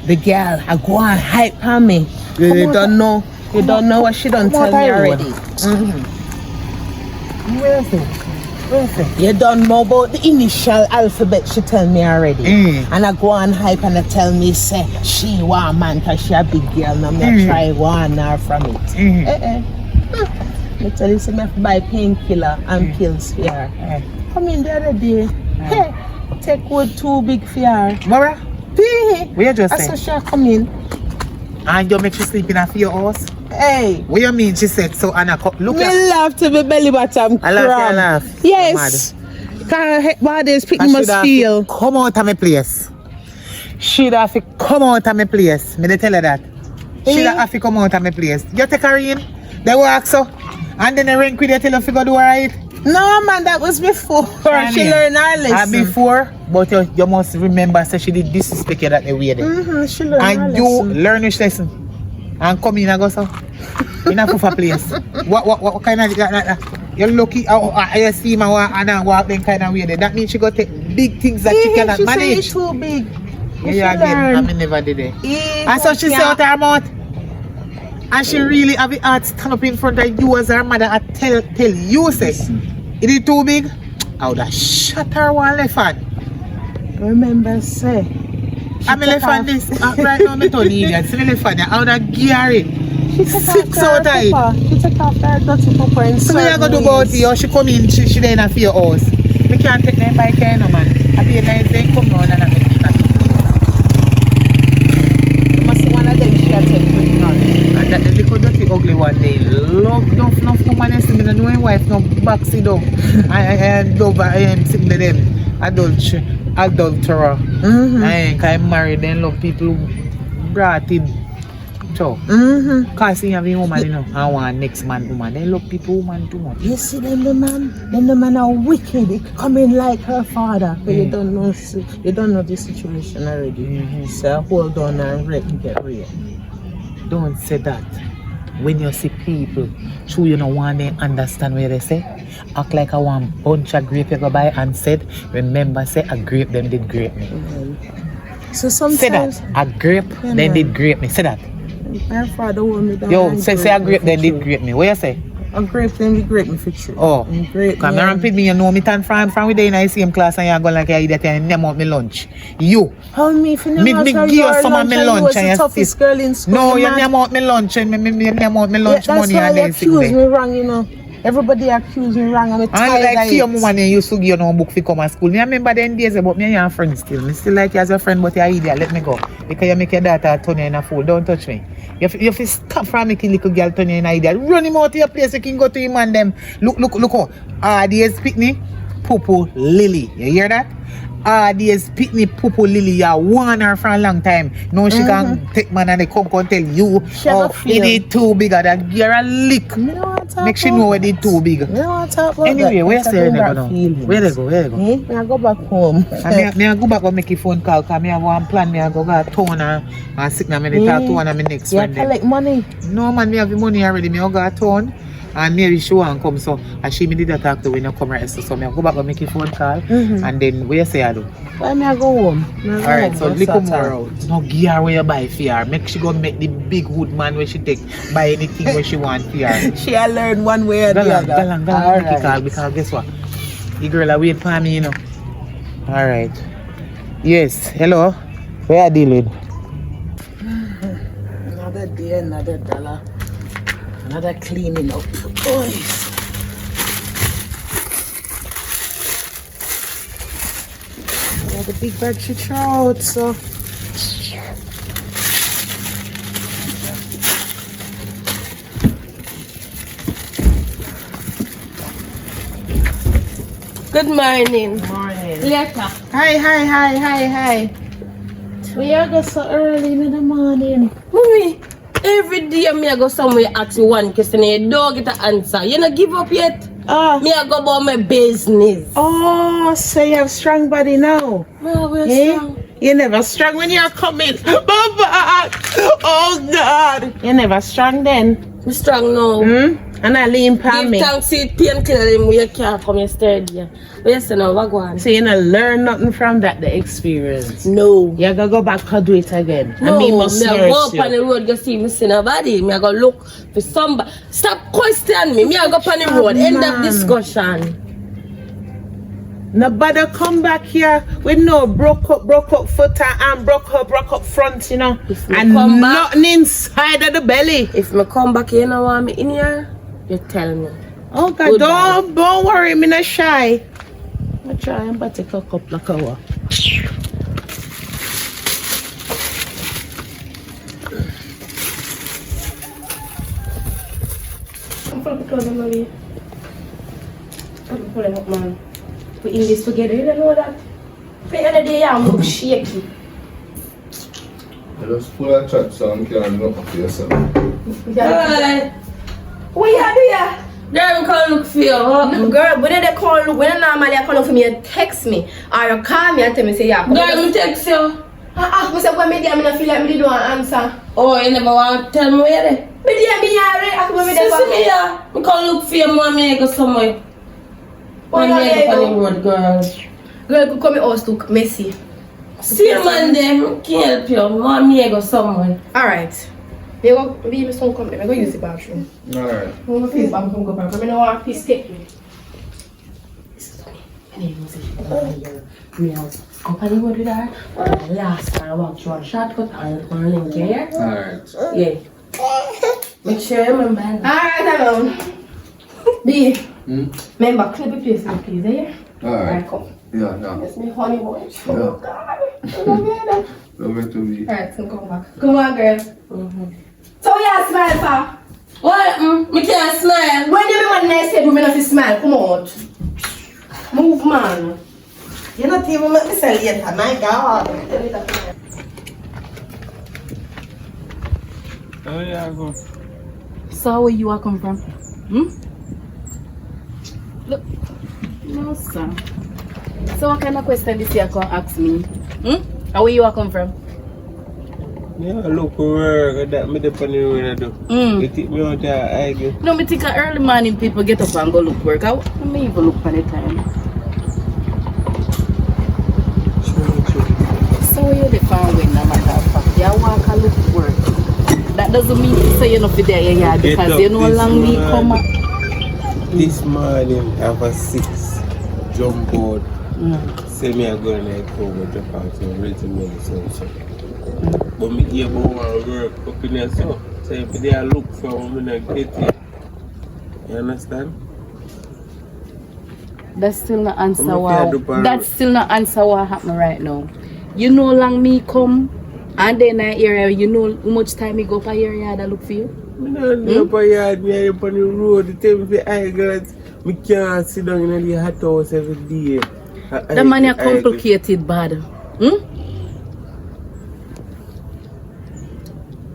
The girl, I go and hype on me. You don't know what she done tell me already. Where is it? You don't know about the initial alphabet she tell me already. And I go and hype and I tell me say she want man cause she a big girl and I'm gonna try one her from it. I tell you some have to buy painkiller and pills for her. Come in the other day. Hey, take wood too big for her. Mara? Where you just I say? saw she come in. And you make she sleep in your house? Hey. What you mean she said so Anna look me at laugh to my belly bottom I laugh. Yes. Can't bodies people must feel. Come out of my place. she'd have to come out of my place. Me they tell her that. She'd have to come out of my place. You take her in, they walk so, and then they ring with you till you figure do right. No, man, that was before. She learned her lesson. Before, but you must remember, say she did disrespect you that way there. She learned her And you lesson. learn which lesson. And come in and go so. In a fufa place. What kind of you're lucky you see my walk them kind of way there. That means she got take big things that she cannot manage. She too big. Yeah, again, I mean never did it. And so she say out her mouth. And she really have the heart stand up in front of you as her mother and tell you say, is it too big? I would have shut her one left hand. Remember, say. I'm left hand this. Right now, I'm telling you, see me left hand. I would have gear it. She took off her dirty papa and so what you gonna do about it? Or she come in, she there in a fear house. We can't take them bike here no man. I be a nice day, come round and I make it. You must see one of them she had take with none. And that the little dirty ugly one, they love enough woman and see me no know him wife, no back sit down. I love sitting to them. Adulterer. I'm married, then love people who brought in. Cause he have a woman, you know, I want next man woman. They love people woman too much. You see them the man are wicked. They come in like her father. But you don't know the situation already. So hold on and get real. Don't say that. When you see people, true you don't want them understand what they say. Act like I want bunch of grape you go by and said, remember say a grape them did grape me. So sometimes say that. A grape they did grape me. Say that. My father want me down. Yo, say a grape they did grape me. What you say? A grape then did grape me for true. Oh. Come around me, you know me turn from within in the same class and you go like you eat that and name out me lunch. You. How me if you me give you some of me lunch and you was the toughest girl in school. No, you name out me lunch and me name out me lunch money and then sit there. That's why you accuse me wrong, you know. Everybody accuse me wrong. I'm tired like of it. your woman used to give you no book for come to school. Me remember them days about me and your friend still. Me still like you as a friend, but you're idiot. Let me go. Because you make your daughter turn you in a fool. Don't touch me. You have to stop from making little girl turn you in an idiot. Run him out of your place. You can go to him and them. Look how. There's Pitney, Poo Lily. You hear that? There's Pitney, Poo Lily. You warn her for a long time. No, she can take man and they come and tell you, it is too big. That you're a lick. Make sure you know it is too big. Anyway, where's the now? Where they go? I go back home. I go back and make a phone call because I have one plan. I go to town and sit down and talk to one of my next friend. You collect money? No man, I have the money already. I go to town and maybe she won't come. So and she did that talk to when you come right. So I go back and make a phone call and then where you say I do? Well, I go home. Alright, so little more out. No gear where you buy for her. Make she go make the big wood man where she take buy anything where she want for her. She a learn one way or the other. Alright. Call because guess what? The girl a wait for me, you know. Alright. Yes, hello. Where are you dealing? Another day, another dollar. Another cleaning up. Boys. The big bag she throw out, so Good morning. morning. Later. Hi. We are go so early in the morning. Mommy, every day I go somewhere ask you one question and you don't get an answer. You not give up yet? Me I go about my business. Oh, so you have strong body now. Oh, we're strong. You're never strong when you're coming. Baba! Oh God! You're never strong then. I'm strong now. And I lean pan me. Give thanks to painkiller them where you can't come yesterday. But yes, now what go on? So you not learn nothing from that, the experience. No. You gotta go back and do it again. No, and me must I nurse go up you. on the road, go see me see nobody. Me I go look for somebody. Stop question me. Me I go up on the road. End of discussion. Nobody come back here with no broke up foot and broke up front, you know. And come back- nothing inside of the belly. If me come back here, you know want me in here, you tell me. Oh God, Goodbye. don't worry, me not shy. I try and but take a couple of hours. I'm from the corner, Marie. I'm pulling up, man. We in this together, you don't know that? The other day, I'm shaky. just full of chat so I'm can't look for yourself. Alright. What you do ya? Girl, come look for you. No, girl, when they call look, when normally I call for me, you text me or you call me and tell me say yeah. Girl, me text you. I said when me there, I don't feel like me don't answer. Oh, you never want to tell me where they? Me there, me here, I come me there. See me here. Me come look for you, mom, me go somewhere. Where Mom, me you go go? on the road, girl. Girl, could come in house look messy. See you, man, them. Can't help you. Mom, me go somewhere. Alright. Me go, me son come there, me go use the bathroom. Alright. I'm going to use the bathroom, go back. I don't want to piss take me. Me house. Company go to that. Last time I walked through a shortcut and one link here. Alright. Yeah. Make sure you remember. Alright, alone. B. Hmm? Remember, clip the place, please, eh? Alright. Alright, come. Yeah, yeah. That's me honey boy. Yeah. Oh, God. I love you. Love it to be. Alright, so come back. Come on, girl. So, yeah, smile, pa. What? Me can't smile. When you want nice head, women have to smile. Come on. Move, man. You're not even let me say later, my God. Oh yeah, go. So where you are come from? Look, no sir. So what kind of question this year can ask me? How where you are come from? Yeah, look for work that me depend on what I do. You take me out there, I go. No, me think early morning people get up and go look work. I me even look for the time. So where you the farm with no matter of fact. You walk and look work. That doesn't mean to say you're not there your yard because you know how long me come up. This morning I have a 6 jump board. Say me I go and I go over drop out so I'm ready to make the sunshine. But me here go and work up in there so if they look for me and get it. You understand? That's still not answer I'm wow. okay, I do That's still not answer what happened right now. You know long me come and then I area you know how much time me go for your yard and look for you? Me not go up a yard, me up on the road. The time for I girls, me can't sit down in the hot house every day. The man is complicated bad.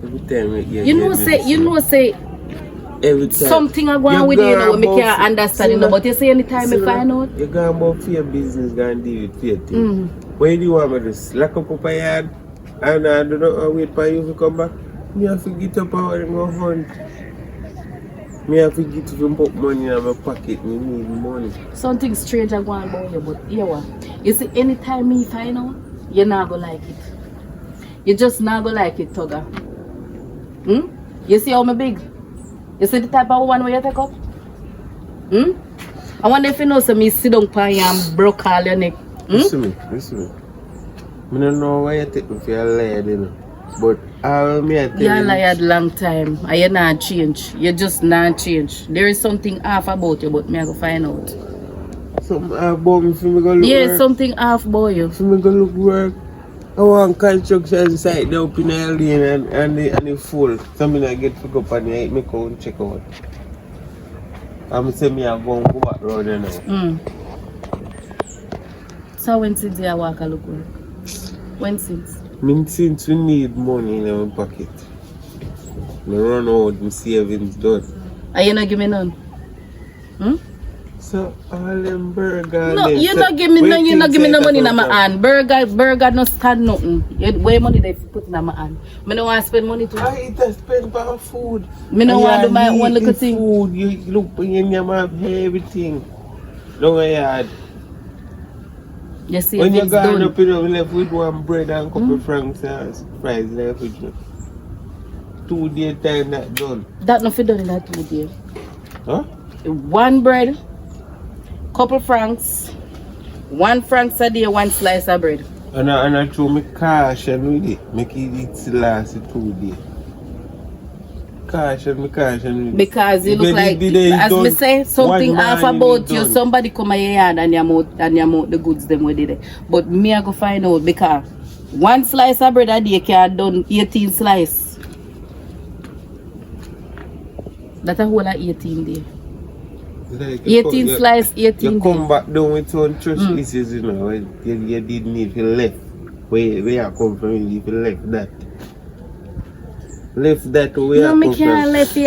Every time You know say every time. something I go on with you know me can't understand you know, but you say anytime me find out. You go about for your business, go and deal with your thing. When do you want me to slack up a yard and I do not wait for you to come back? Me have to get up and go hunt. Me have to get to put money in my pocket. Me need money. Something strange I go on about you, but here what? You see anytime me find out, you're not gonna like it. You just not gonna like it, Toga. You see how me big? You see the type of one where you take up? I wonder if you know so me sit down pan you and broke all your neck. Listen me. I don't know why you take me for a liar, you know. But all me I tell you. You're lied long time and you're not change. You just not change. There is something off about you, but me I go find out. Something about me for me go look Yeah, work. something off about you. For me go look work. I want construction site there up in the lane and the full. Something I get pick up and I me go and check out. I'm saying me I go back round there now. So when since you walk a look work? When since? Since we need money in my pocket. Me run out, my savings done. Are you not give me none? So all them burger. No, you not give me none, you not give me no money in my hand. Burger no stand nothing. Where money they put in my hand? Me no want to spend money too. I eat and spend for food. Me no want to do my own little thing. Food, you look in your mouth, everything. Don't go yard. You see When you it's go done. up, you left with one bread and couple francs and fries left with you. 2 day time that done. That not fit done in that 2 days. Huh? 1 bread, couple francs, 1 franc a day, 1 slice of bread. And I throw me caution with it. Make it last 2 days. Caution with it. Because you look like, as me say, something off about you. Somebody come at your yard and you mount the goods them with it. But me I go find out because 1 slice of bread a day can done 18 slice. That's a whole of 18 day. Like 18 slice, 18 You day. come back down with some trust issues, you know. You didn't need to left. Where you come from, you left that. Left that way. No, me can't left it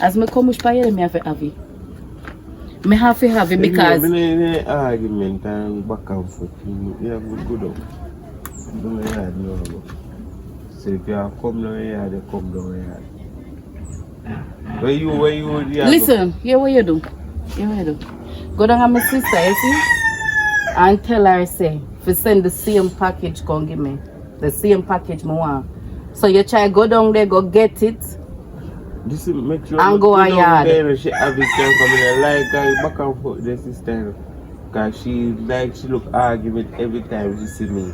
as me come with by me have to have it. Me have to have it because argument and back and forth. You have to go down. Don't yard no. So if you come down here, they come down here. Where you listen, here what you do. Go down to my sister, you see? And tell her say, if you send the same package, come give me. The same package me want. So you try go down there, go get it. This is make sure and go a yard. She have it can come in like back and forth the sister. Cause she look argument every time she see me.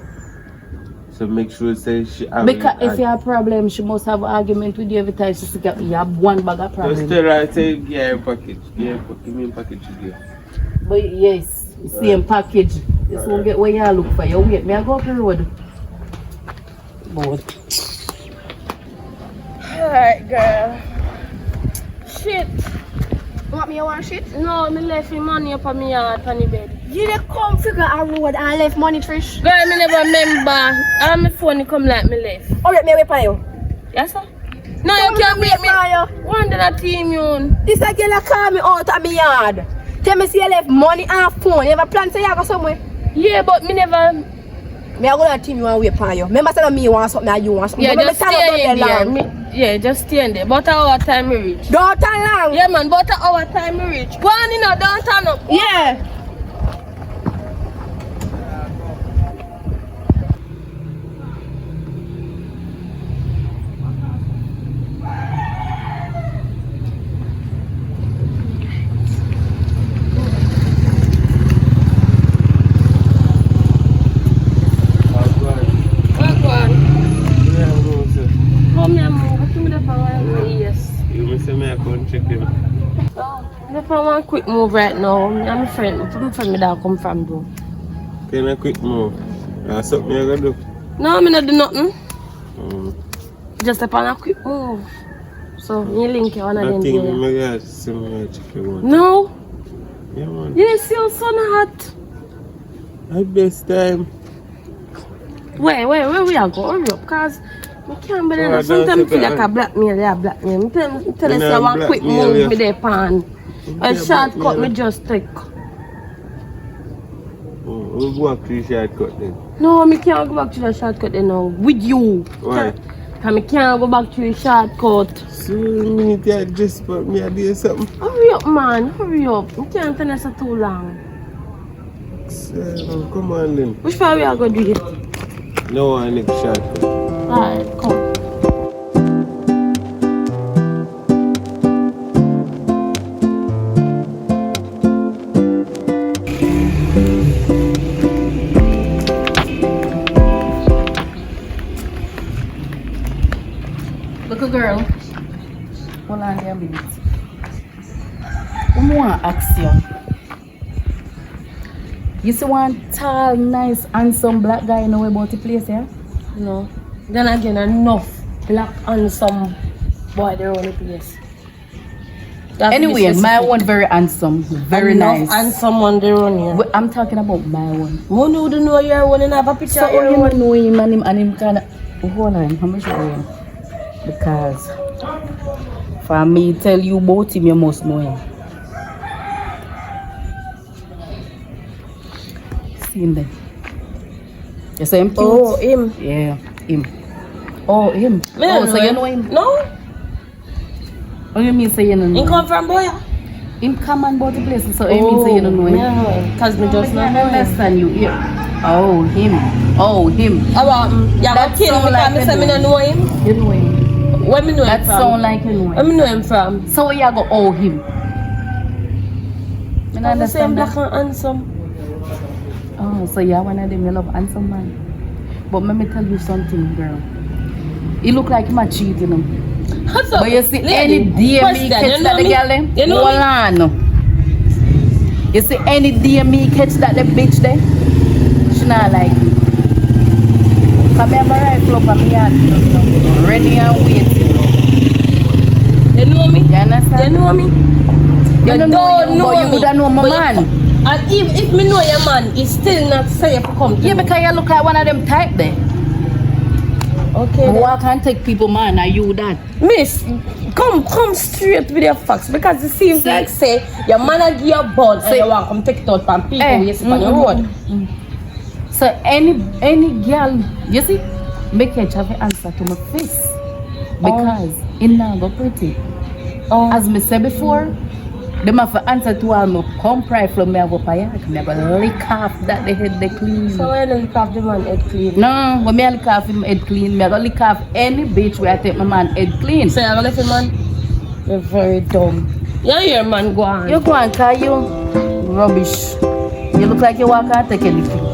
So make sure say she have because if you have a problem, she must have an argument with you every time she see you have one bag of problem. Just tell her say give package. Give me a package again. But yes, same package. This won't get where you look for. You wait, me I go up the road. Both. Alright, girl. Shit. You want me to want shit? No, me left me money up on me yard on the bed. You dey come figure a road and left money, Trish? Girl, me never remember. And my phone come like me left. Alright, me wait for you. Yes, sir? No, you can't wait me. One day I team you. This a girl a call me out of my yard. Tell me see you left money and phone. You ever plan to you go somewhere? Yeah, but me never. Me a go to team you and wait for you. Remember say me want something and you want something. Yeah, But just me stand up stay in there there. long. Yeah, just stay in there. But our time we reach. Don't turn long. Yeah, man, but our time we reach. Go on in now, don't turn up. Yeah. If I want quick move right now, I'm a friend. My friend me that come from though. Can I quick move? Something you gonna do? No, I'm not do nothing. Just upon a quick move. So you link you one of them there. No. Yeah, man. Yes, your son hot. At this time. Where we are going? Hurry up, cause I can't believe that. Sometimes I feel like a blackmail. Me tell us I want quick move me there pan. A shortcut me just take. We'll go back to the shortcut then. No, me can't go back to the shortcut then now. With you. Why? Cause me can't go back to the shortcut. So you need to adjust for me I do something. Hurry up, man. Hurry up. I can't tell us too long. So, come on then. Which part we are going to do it? No, I need a shortcut. Alright, come. Look a girl. Hold on there a minute. I want to ask you. You see one tall, nice, handsome black guy know about the place, yeah? No. Then again, enough black handsome boy there on the place. Anyway, my one very handsome, very nice. And someone there on here. I'm talking about my one. Who know the know your one and have a picture So of your you one? know him and him kind of hold on, how much are you? Because for me tell you about him, you must know him. See him then. You see him cute? Oh, him. Yeah, him. Oh, him. Man, so you know him? No. What do you mean say you don't know He come from Boya? him come and about the place, so you mean say you don't know him? Yeah. Cause me just I not know him. understand you. Yeah. Oh, him. Oh, him. Yeah, That but kill sound me like because me say me you don't know him. You know him. Where me know That him from? sound like you know Where him. me know him from? So where you go owe him? I I'm the same understand black that. and handsome. Oh, so you're one of them, you love handsome man. But let me tell you something, girl. He look like him a cheating him. So, But you see, lady, any day me question, catch you that know the me? girl them, You know hold me? on. You see, any day me catch that the bitch there, she not like me. Come here, my rifle up on me yard, ready and waiting. You know me? You understand? You know me? You don't know you, but you would know my But man. And if me know your man, it's still not safe to come to Yeah, me. because you look like one of them type there. Okay. then. Walk and take people, man. Are you that? Miss, come straight with your facts because it seems like say your man a give you bun and you want come take it out from people when you sit on the road. So any girl, you see, make her have an answer to my face because it not go pretty. As me said before, them have to answer to all my come pride from me have up a yard. Me have to lick off that the head they clean. So when you lick off the man head clean? No, when me lick off him head clean, me go lick off any bitch where I take my man head clean. So you gonna let him man? You're very dumb. Yeah, your man go on. You go and call you rubbish. You look like you walk out take anything.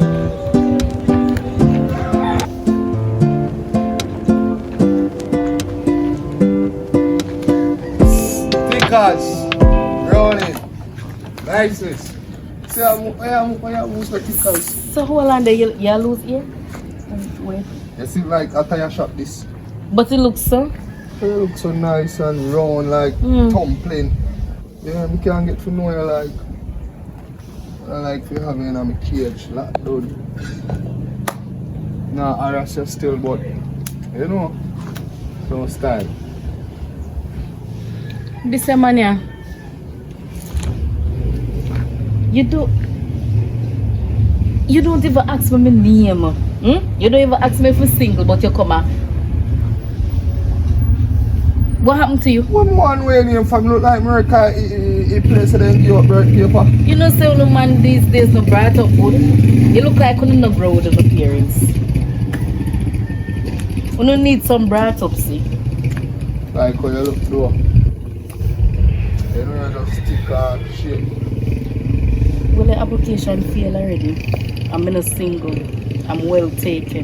Stickers, rolling, license. See how much stickers. So hold on there, you lose here? Wait. You see like a tire shop this. But it looks so. It looks so nice and round like tumbling. Yeah, I can't get to know you like I like to have you in my cage, locked down. Nah, harass you still, but you know, no style. This man here. You don't even ask me my name. You don't even ask me if I'm single, but you come out. What happened to you? One man when you from look like America, he plays to them give up birth paper. You know, say no man these days no bright up good. You look like you no grow with appearance. You don't need some bright up, see. Like how you look though. You know you just stick and shit. Well, the application failed already. I'm not single. I'm well taken.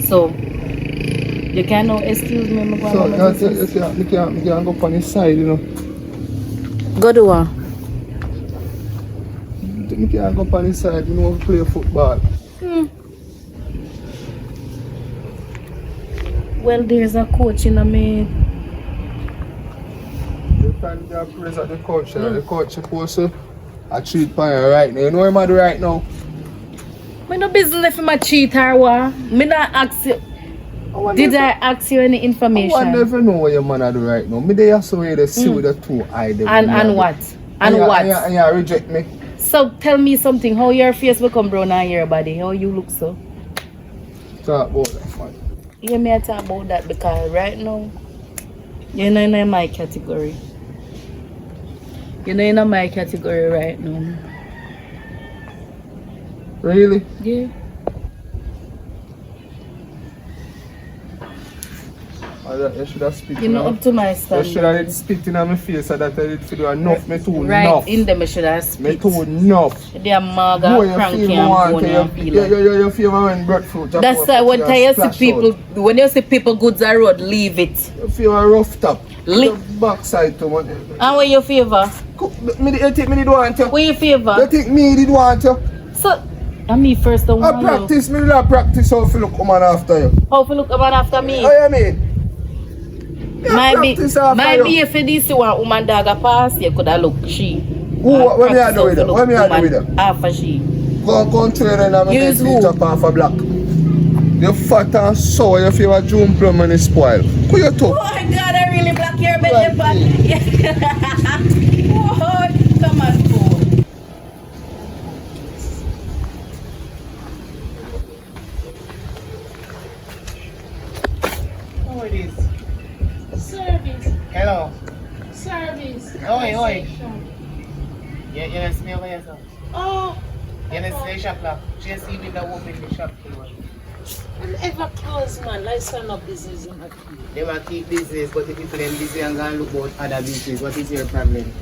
So, you can now excuse me. So, you can't go on his side, you know. Go do what? You can't go on his side, you know, play football. Well, there's a coach in me. You can praise at the coach, the coach supposed to cheat on you right now. You know what I'm doing right now? Me no business if I cheat or what. Me not ask you. Did I ask you any information? I never know what your man do right now. Me there so you see with the two eyes. And what? And what? And you reject me. So tell me something. How your face become brown and your body? How you look so? Talk about that, man. You may talk about that because right now you're not in my category. You're not in my category right now. Really? Yeah. You should have spit. You're not up to my standard. You should have spit in my face so that I did do enough. Me too right enough. in them, I should have spit. Me too enough. They are maga, cranky and bony and feel like. You feel when breadfruit. That's why when you see people, when you see people goods are road, leave it. You feel a rough top. The backside to one. And what you favor? You think me did want you? What you favor? You think me did want you? So, and me first don't I want practice, me will practice how to look a man after you. How to look a man after me? What you mean? Might be if this one woman dog a pass, you could have look she. What me I do with her? What me I do with her? Half a she. Go train and I'm going to up half a black. You fat and sour, you feel a June plum and it spoil. Who you talk? Oh my God, I really black your belly button. Oh, come on, go. Who it is? Service. Hello. Service. Oi. You don't smell over yourself. Oh, You don't see the shop lock. Just see with the open the shop door. I'm ever close, man. Let's stand up business in my They will keep business, but the people them busy and gonna look about other business. What is your problem?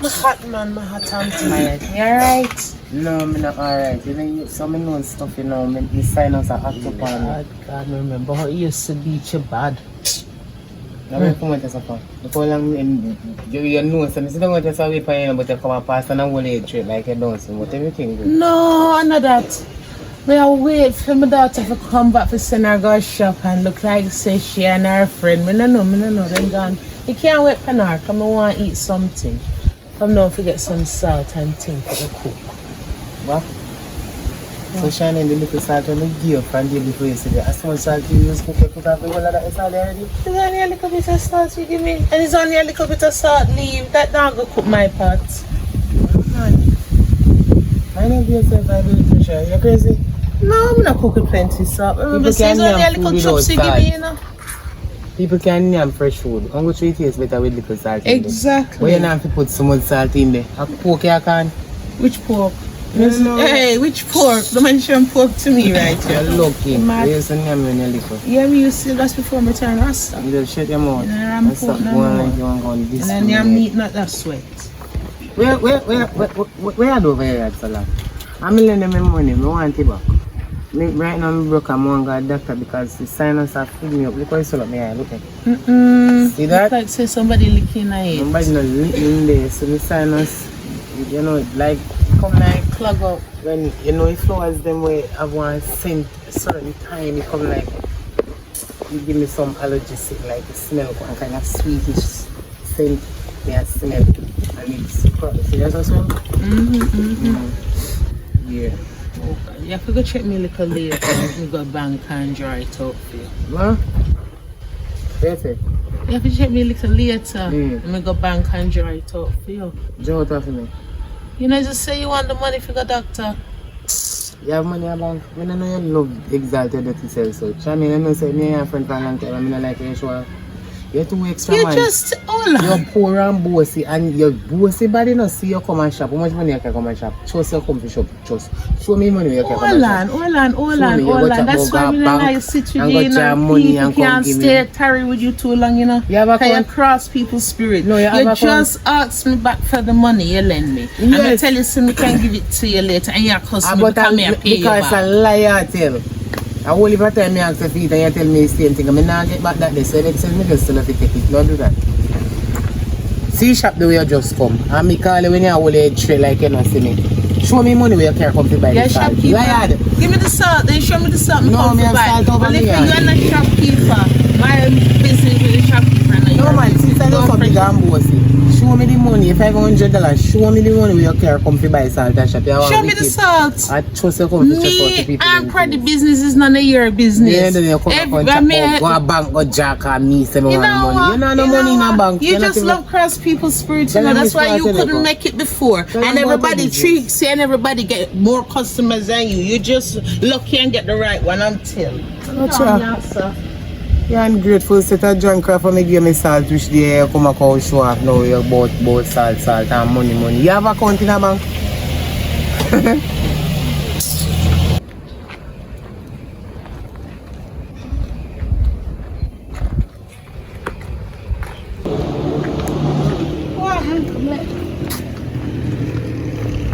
My hot, man. My hot auntie. Alright. You alright? No, I'm not alright. You know, some know stuff, you know, me silence are act up on me. God, remember how you used to beat you bad. Now, I'm going to suffer. Before long, you know, so I don't want to say for you, but you come past and I'm going to like you don't see, but everything good. No, I know that. We are wait for my daughter to come back to send her go shop and look like say she and her friend. Me no know, them gone. You can't wait for her, come I want to eat something. Come now to get some salt and thing for the cook. What? So Shannon, the little salt when we give up and day before yesterday, as much salt you use cook off the whole of that salt already? It's only a little bit of salt you give me. And it's only a little bit of salt leave. That not go cook my pot. I know yourself I will pressure. You're crazy? No, I'm not cooking plenty salt. Remember, it's only a little chops you give me, you know. People can name fresh food. I'm going to taste better with little salt in Exactly. there. But you don't have to put so much salt in there. A pork you can. Which pork? No. Hey, which pork? Don't mention pork to me right here. You're lucky. Mad. There's a name in your liquor. Yeah, me used to that's before my turn rasta. You just shut your mouth. Yeah, I'm and stop putting going on like you want to go on this. And then I'm meat not that sweat. Where are the over here at Salah? I'm lending them my money. I want it back. Right now I'm broke. I'm going to go to the doctor because the sinus are feeding me up. Look how it's all up my eye. Look at it. See that? It's like say somebody licking at it. Somebody not licking there. So the sinus, you know, it like come like clog up. When, you know, it flowers them way have one scent a certain time. It come like, you give me some allergy, like it smell one kind of sweetish scent. Yeah, smell. And it's probably, see that's what smell? Yeah. Okay. You have to go check me little later. You go bank and dry it out for you. Huh? Perfect. You have to check me little later. And me go bank and dry it out for you. Do what for me? You know, just say you want the money for the doctor. You have money in bank? I don't know you love exalted that you sell so. I mean, I know say me and your friend for a long time. I mean, I like you sure. You're too extra You man. just hold on. You're poor and bossy and your bossy body not see you come and shop. How much money you can come and shop? Trust you come to shop. Trust. Show me money you can come and shop. Hold on. That's why we don't like sit with you, you know. People can't stay tarry with you too long, you know. You have a Can you cross people's spirit? No, you have a just ask me back for the money you lend me. And I tell you, so me can give it to you later and you cost me come here pay you because back. a liar I tell. I only for time me ask the feet and you tell me the same thing. I mean, now get back that day. So next time me just still have to take it. Don't do that. See shop the way you just come. And me call you when you hold your head straight like you not see me. Show me money where you can't come to buy Yeah, the salt. shopkeeper. Liar. Give me the salt, then show me the salt. No, me have salt over but if here. you're not shopkeeper, my business with the shopkeeper. No man, since I know something I'm bossy. Show me the money, $500. Show me the money where you can come to buy salt and shop. Show me the salt. I trust you come to check out the Me people. and Pradi business is none of your business. Yeah, then you come up and chop out, go a bank, go jack and me say me want money. You know no money in a bank. You just love cross people's spirit, you know. That's why you couldn't make it before. And everybody treats you and everybody get more customers than you. You just lucky and get the right one until. Yeah, I'm grateful set a John Craft for me give me salt which day you come and show off now you bought salt and money. You have a account in a bank?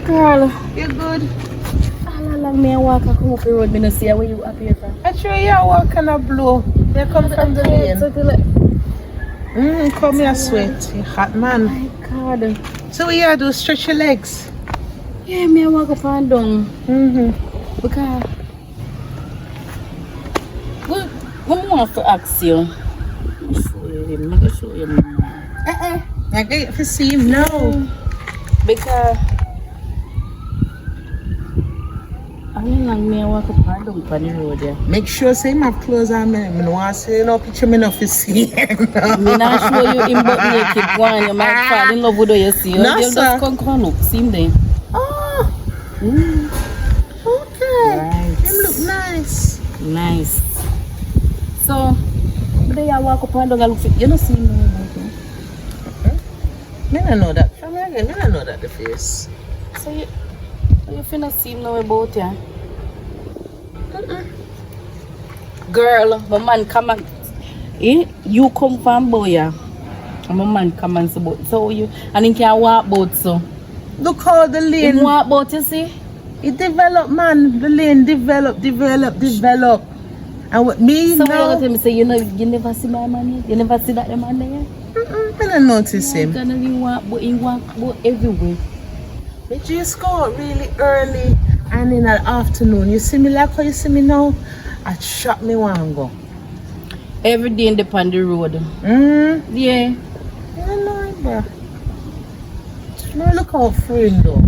Girl, You good? how long me walk and come up the road, me no see where you up here from. Actually, you're walking a blow. They come from the lane. Come here, sweat. You hot man. My God. So what you do? Stretch your legs. Yeah, me walk up and down. Because what I want to ask you? Show him. I get to see him now. Because how long me walk up and down on the road there? Make sure say him have clothes on me. I don't want to see no picture me not to see him. Me not show you him but naked one. You might fall in love with what you see. No, You'll sir. just come up. See him there. Oh, okay. Right. Him look nice. Nice. So, they are walk up and down and look for you. Don't see him no more. Me don't know that. From again, me don't know that the face. So you finna see him now about ya? Girl, my man come and you come from Boya. And my man come and say about so you and he can walk boat so. Look how the He lane. walk boat you see? It develop, man. The lane develop. And with me So now, you tell me say you never see my man yet? You never see that the man there? I don't notice him. He walk boat everywhere. We just go out really early and in the afternoon. You see me like how you see me now? I shop me one go. Every day in the on the road. Yeah. I don't know, bro. No look out for him though.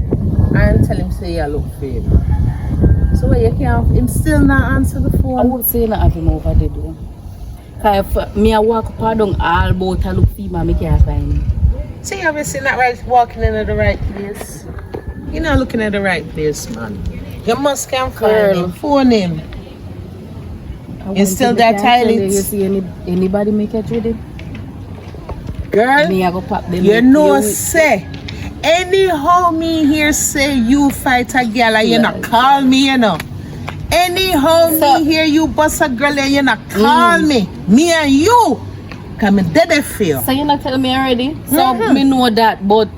And tell him say you look for him. So why you can't? Him still not answer the I phone. would say not have him over there though. Cause if me I walk up down all about I look female, me can't find him. See, obviously not right, walking into the right place. You're not looking at the right place, man. You must can find him. Phone him. You still got You toilets? see anybody make it with him? Girl, Me I go pop them. you know say. Anyhow me here say you fight a girl and you not call me, you know. Anyhow me hear you bust a girl and you not call me. Me and you. Cause me dead feel. So you not tell me already? So me know that, but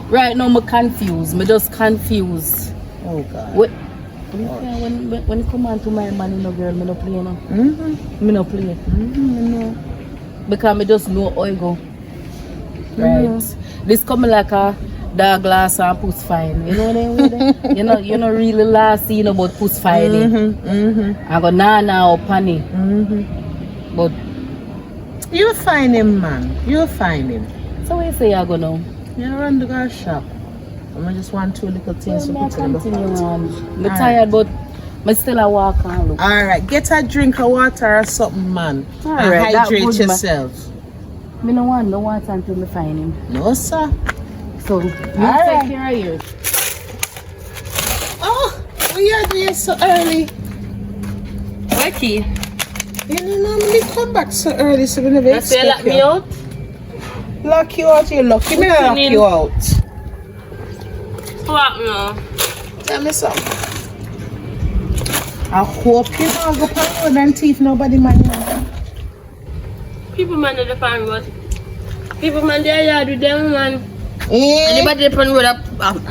right now me confused. Me just confused. Oh God. When it come on to my man, you know, girl, me no play, no. Me no play. No. Because me just know how it go. Right. This coming like a dog glass and puss fine. You know what I mean? you know really last you know about puss fine. I go now panny. But You'll find him, man. You'll find him. so what you say I go now? You run the girl shop. I just want two little things to put in the Continue pot. on. I'm tired but I still a walk and look. Alright, get a drink of water or something, man. Alright, and that hydrate good, man. yourself. Me no want no water until me find him. No, sir. So you Alright. take care of yours. Oh, we are doing so early. Okay. You didn't normally come back so early, so we never I say lock me out. Lock you out, you lucky. Me not lock you out. Lock me out. Tell me something. I hope you don't go on road and thief nobody man. People man the pan road. People man their yard with them man. Eh? Anybody the pan road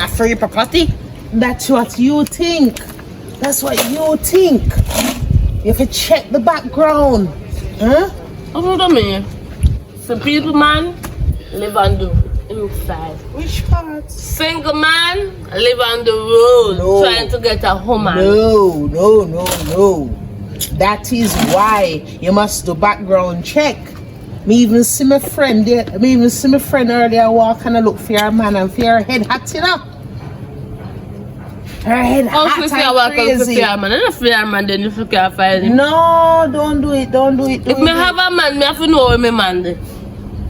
a free property? That's what you think. That's what you think. You have to check the background. Huh? What do you mean? Some people man live on the inside. Which part? Single man live on the road No. trying to get a woman. No. That is why you must do background check. Me even see my friend there. Me even see my friend earlier walk and I look for your man and for your head hot enough. Her head How hot if I walk and out for crazy. fair man? And a fair man then if you can't find him. No, don't do it. Don't do it. If Don't me do have it. a man, me have to know where my man is.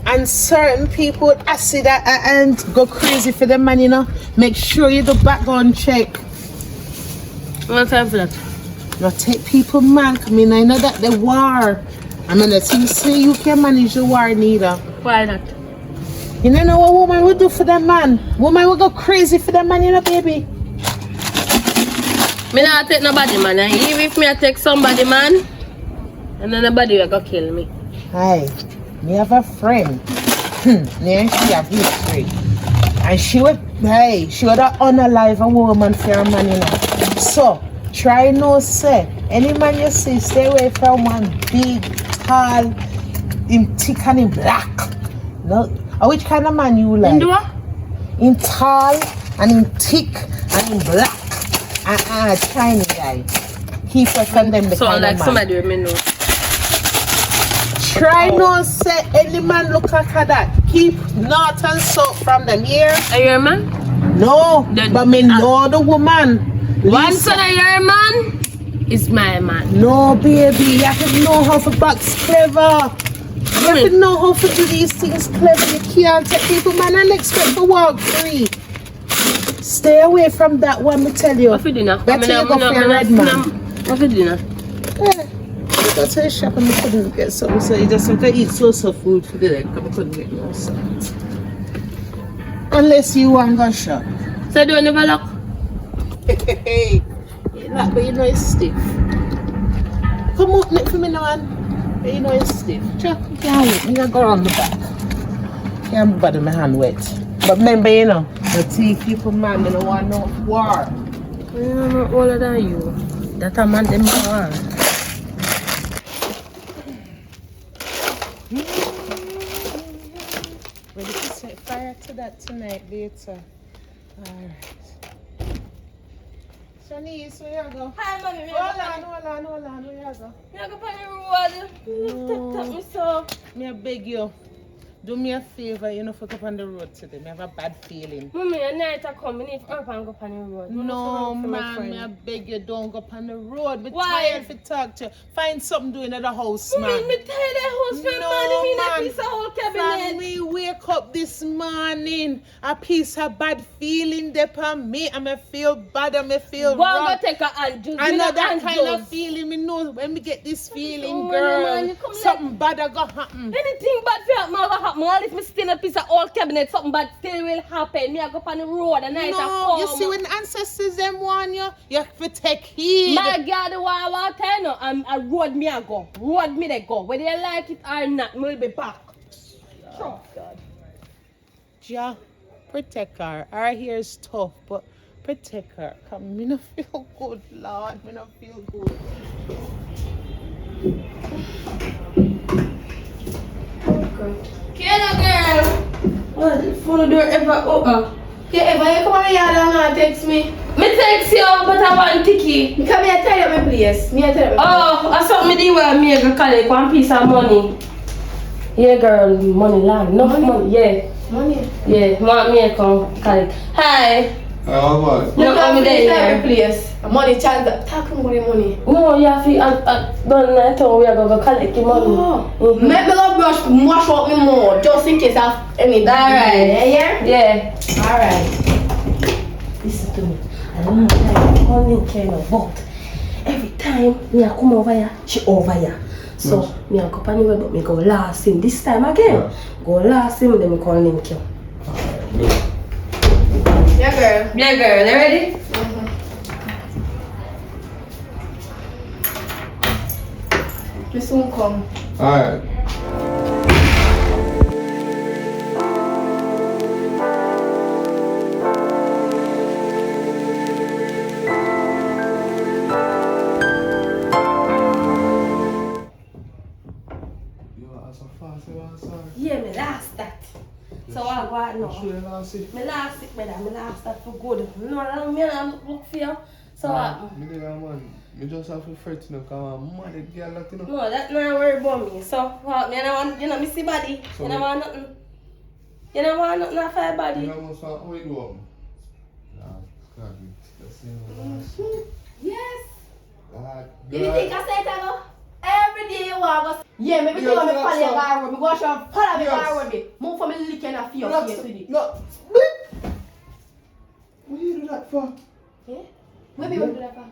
And certain people acid and go crazy for them man, you know. Make sure you do background check. No time for that. Not take people man, come in. I know that the war. I mean, the thing say you can manage the war neither. Why not? You don't know what woman would do for them man. Woman will go crazy for them man, you know, baby. Me not take nobody man. And even if me I take somebody man, and then nobody will go kill me. Hi, me have a friend. Yeah, she have history. And she would unalive a woman for a man, you know. So, try no say. Any man you see, stay away from one big, tall, in thick and in black. No, which kind of man you like? In tall and in thick and in black. Tiny guy. Keep us from them the So kind like of man. somebody with me know. Try no say any man look like that. Keep north and south from them here. Are you a man? No, Then- but me know the woman. One Lisa. son of your man is my man. No, baby, you have to know how to box clever. You have to know how to do these things clever. You can't take people, man, and expect to walk free. Stay away from that one, me tell you. What for dinner? Better you go for a red man. What for dinner? Yeah. I go to the shop and I couldn't get something, so you just have to eat so food for the day, because I couldn't get no something. Unless you want to go shop. So do you never lock? Hey, lock, but you know it's stiff. Come up next for me now, man. But you know it's stiff. Chuck, you can't wait. You gotta go around the back. Can't bother my hand wet. But remember, you know, the thief people, man, they don't want no war. I'm not older than you. That a man them want. Ready to set fire to that tonight, later. Alright. Shanice, where you go? Hi, mommy. Hold on, where you go? You go on the road. No. Tap me so. Me I beg you. Do me a favor, you know, if I go up on the road today. I have a bad feeling. Mommy, a night I come, I need to up and go up on the road. No, man, I beg you, don't go up on the road. I'm tired to talk to you. Find something doing at the house, man. Mommy, me tell the house, man, me in a piece of whole cabinet. From me wake up this morning, a piece of bad feeling there on me. I feel bad, I feel wrong. Go take a hand, just I know that kind of feeling. Me know when me get this feeling, girl, something bad are gonna happen. Anything bad for happen, will happen. All if me stay in a piece of old cabinet, something bad still will happen. Me I go up on the road and night I come. You see when the ancestors them warn you, you have to take heed. My God, I want to tell you, a road me I go. Road me they go. Whether you like it or not, me will be back. Oh, God. Ja, protect her. Our hair is tough, but protect her. Come, me no feel good, Lord. Me no feel good. Get up, girl. What? Phone door ever open? Okay, if you come on the yard and not text me. Me text you, but I want ticky. Come here, tell you my place. Me tell you my Oh, I saw me the way me go collect one piece of money. Yeah, girl, money land. No money. Yeah. money. Yeah, want me to come collect. Hi. How much? Look No, at I'm me there. every place. Money chance that talking about the money. No, you have to. Don't I told we are going to collect the money. Oh. Maybe go brush wash up me more just in case I have any. Alright. Yeah. Yeah. Alright. Listen to me. I don't know like money kind of but every time me I come over here, she over here. So me I go on the way but me go last him this time again. Yeah. Go last him then me call him kill. Yeah, girl. Yeah, girl, you ready? We soon come. Alright. Yeah, me last that. So I go out now. Sure, last it. Me last it, brother. Me last that for good. No, me not look for you. So Me man, me just have to fret to know because I'm mad at girl that you know. no, that not worry about me. So what? Me no want, you know, me see body. So You don't want nothing. You don't want nothing off your body. You know what's how you do? God, let's see what Yes. God, You think I say that? Every day you walk us. Yeah, maybe you want me to follow your bar road. Me go show follow me bar road. Move for me licking a few of face with it. No. What do you do that for? Yeah? Maybe you want to do that for?